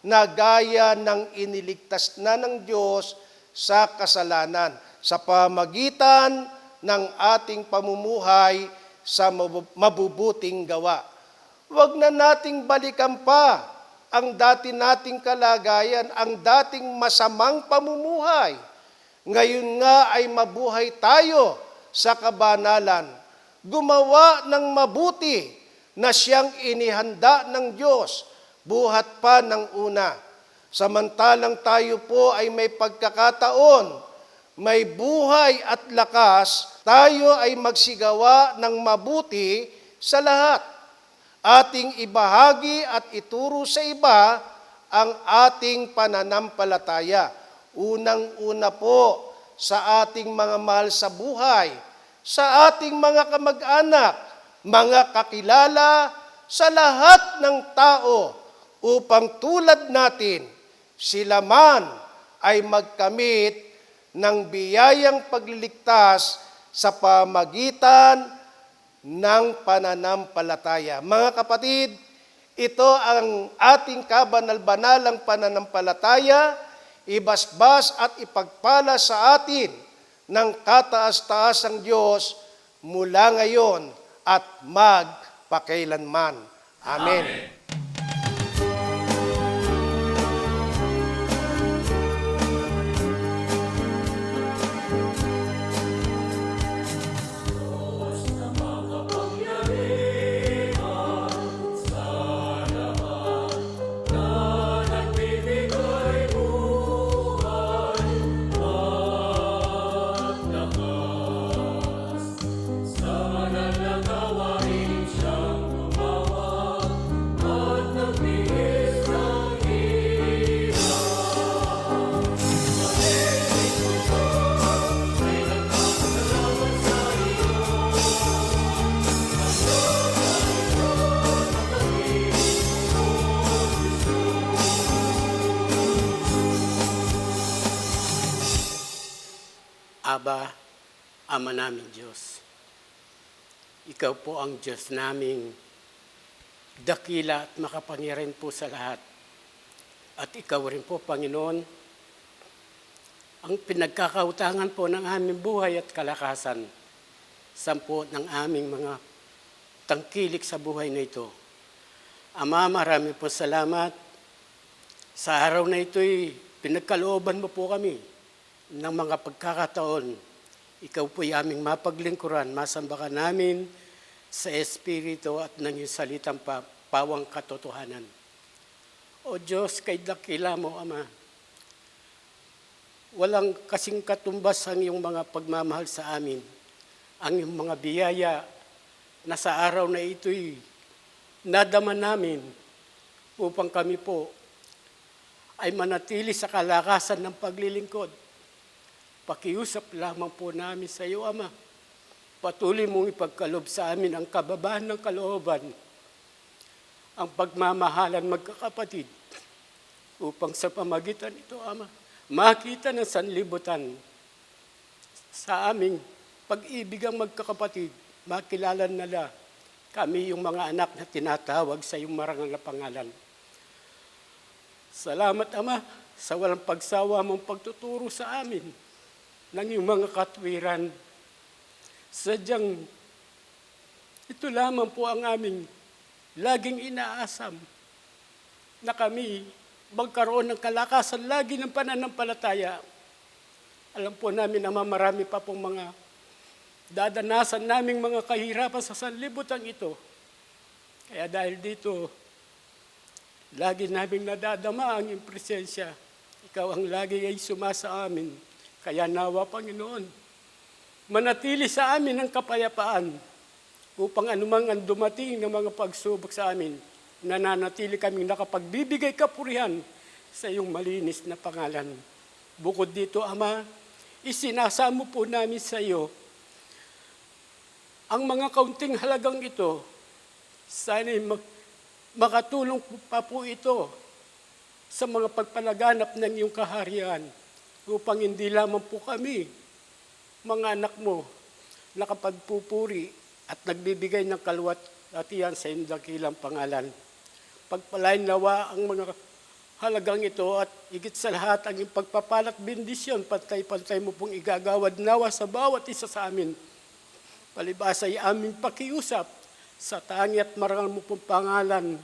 na gaya ng iniligtas na ng Diyos sa kasalanan sa pamagitan ng ating pamumuhay sa mabubuting gawa. Huwag na nating balikan pa ang dati nating kalagayan, ang dating masamang pamumuhay. Ngayon nga ay mabuhay tayo sa kabanalan. Gumawa ng mabuti na siyang inihanda ng Diyos buhat pa ng una. Samantalang tayo po ay may pagkakataon, may buhay at lakas, tayo ay magsigawa ng mabuti sa lahat. Ating ibahagi at ituro sa iba ang ating pananampalataya. Unang-una po sa ating mga mahal sa buhay, sa ating mga kamag-anak, mga kakilala, sa lahat ng tao, upang tulad natin, sila man ay magkamit ng biyayang pagliligtas sa pamagitan ng pananampalataya. Mga kapatid, ito ang ating kabanal-banalang pananampalataya, ibasbas at ipagpala sa atin ng kataas-taasang Diyos mula ngayon at magpakailanman. Amen. Aba, Ama namin Diyos, Ikaw po ang Diyos naming dakila at makapangyarihan po sa lahat. At Ikaw rin po, Panginoon, ang pinagkakautangan po ng aming buhay at kalakasan sa po ng aming mga tangkilik sa buhay na ito. Ama, marami po salamat. Sa araw na ito'y pinagkalooban mo po kami ng mga pagkakataon. Ikaw po'y aming mapaglingkuran, masamba ka namin sa Espiritu at ng iyong salitang pawang katotohanan. O Diyos, kay dakila mo, Ama, walang kasing katumbas ang iyong mga pagmamahal sa amin. Ang iyong mga biyaya na sa araw na ito'y nadama namin upang kami po ay manatili sa kalakasan ng paglilingkod. Pakiusap lamang po namin sa iyo, Ama. Patuloy mong ipagkalob sa amin ang kababahan ng kalooban, ang pagmamahalan magkakapatid, upang sa pamagitan ito, Ama, makita ng sanlibutan sa aming pag-ibigang magkakapatid, makilala nila kami yung mga anak na tinatawag sa iyong marangal na pangalan. Salamat, Ama, sa walang pagsawa mong pagtuturo sa amin ng iyong mga katwiran. Sadyang ito lamang po ang aming laging inaasam na kami magkaroon ng kalakasan lagi ng pananampalataya. Alam po namin na marami pa pong mga dadanasan naming mga kahirapan sa sanlibutan ito. Kaya dahil dito, lagi naming nadadama ang iyong presensya. Ikaw ang lagi ay sumasa amin. Kaya nawa, Panginoon, manatili sa amin ang kapayapaan upang anumang ang dumating ng mga pagsubok sa amin, nananatili kaming nakapagbibigay kapurihan sa iyong malinis na pangalan. Bukod dito, Ama, isinasamo po namin sa iyo ang mga kaunting halagang ito. Sana'y makatulong pa po ito sa mga pagpalaganap ng iyong kaharian upang hindi lamang po kami, mga anak mo, nakapagpupuri at nagbibigay ng kaluwalhatian sa iyong dakilang pangalan. Pagpalain nawa ang mga halagang ito at higit sa lahat ang iyong pagpapalat bendisyon, pantay-pantay mo pong igagawad nawa sa bawat isa sa amin. Palibasa ay aming pakiusap sa tangi at marangal mo pong pangalan,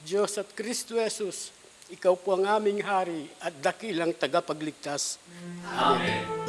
Diyos at Kristo Jesus, ikaw po ang aming hari at dakilang tagapagligtas. Amen.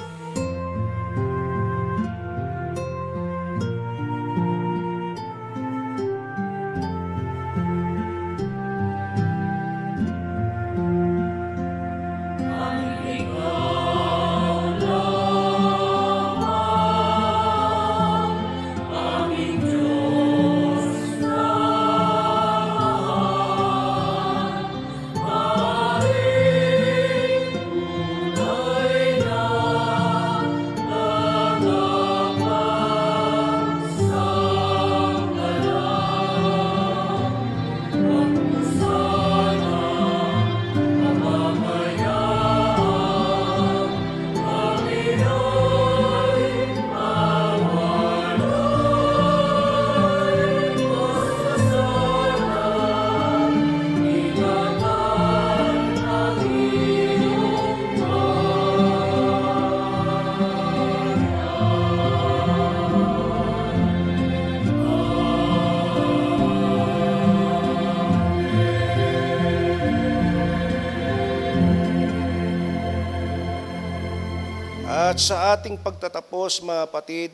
At sa ating pagtatapos, mga kapatid,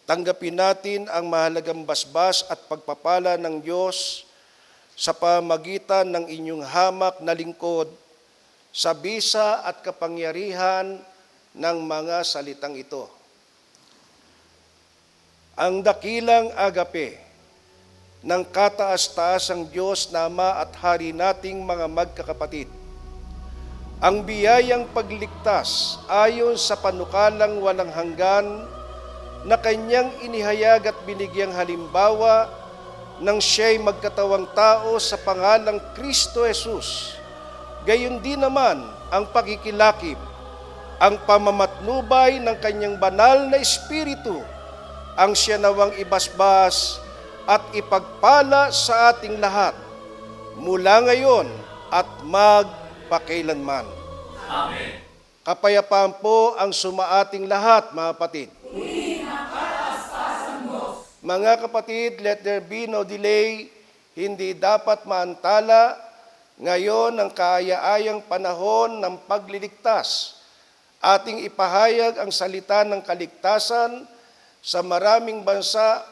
tanggapin natin ang mahalagang basbas at pagpapala ng Diyos sa pamagitan ng inyong hamak na lingkod sa bisa at kapangyarihan ng mga salitang ito. Ang dakilang agape ng kataas-taasang Diyos na Ama at Hari nating mga magkakapatid, ang biyayang pagligtas ayon sa panukalang walang hanggan na kanyang inihayag at binigyang halimbawa nang siya'y magkatawang tao sa pangalang Kristo Jesus. Gayon din naman ang pakikilakip, ang pamamatnubay ng kanyang banal na Espiritu, ang siya nawang ibasbas at ipagpala sa ating lahat, mula ngayon at magpakailanman. Amen. Kapayapaan po ang sumaating lahat, mga kapatid. Mga kapatid, let there be no delay, hindi dapat maantala ngayon ang kaaya-ayang panahon ng pagliligtas. Ating ipahayag ang salita ng kaligtasan sa maraming bansa,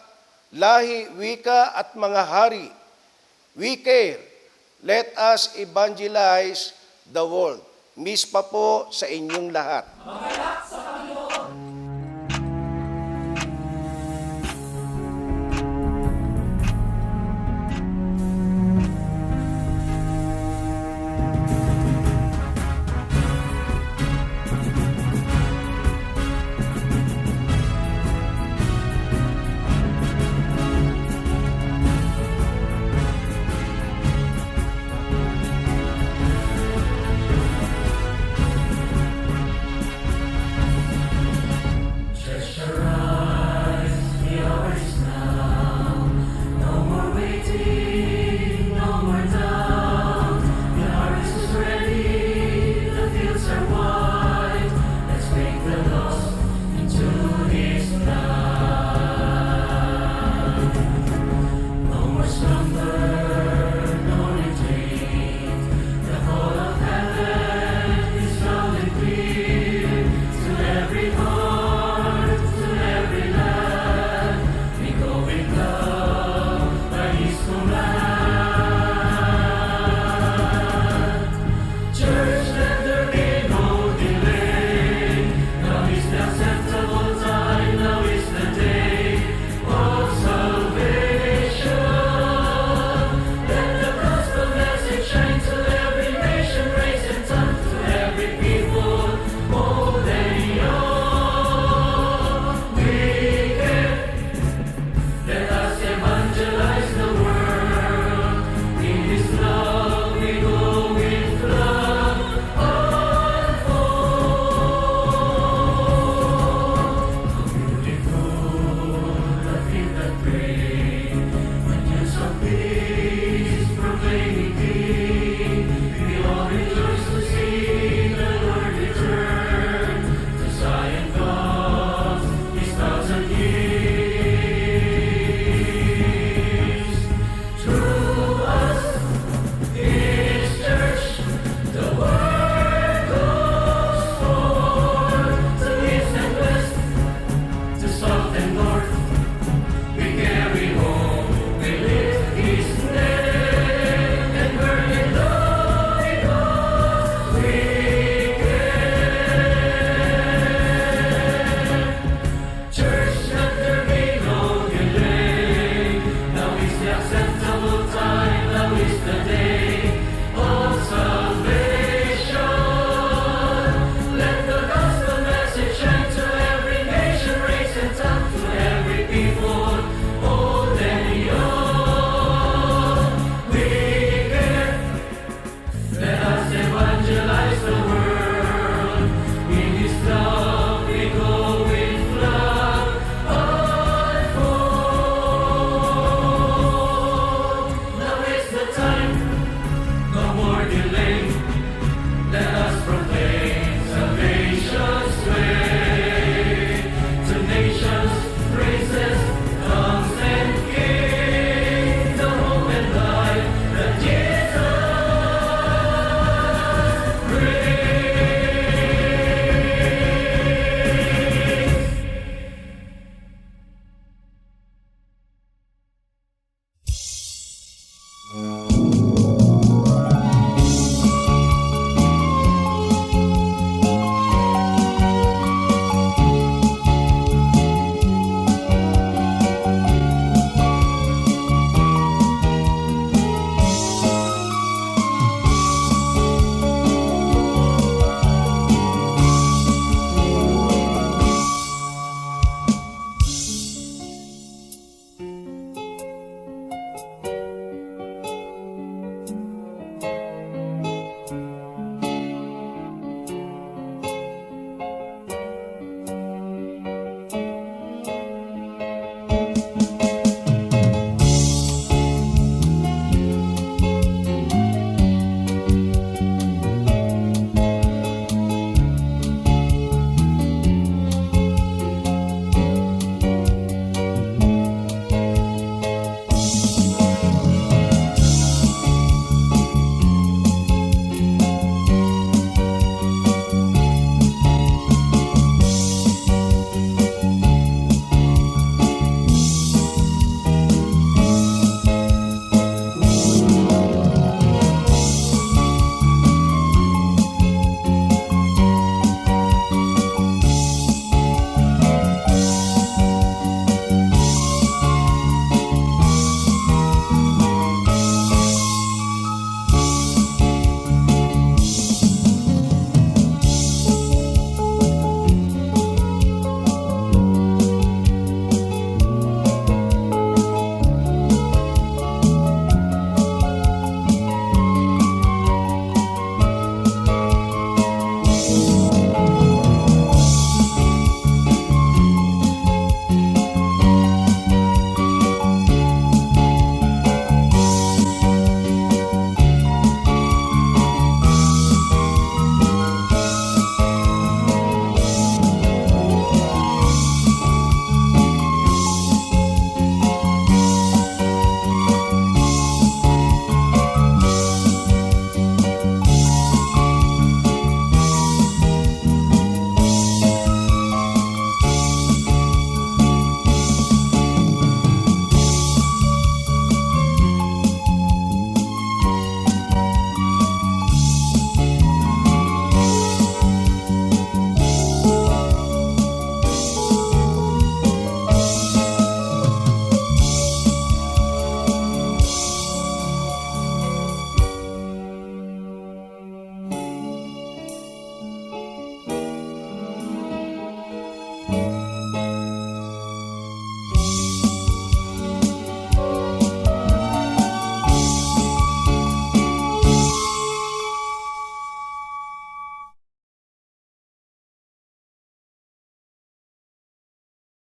lahi, wika at mga hari. We care. Let us evangelize the world. Miss pa po sa inyong lahat.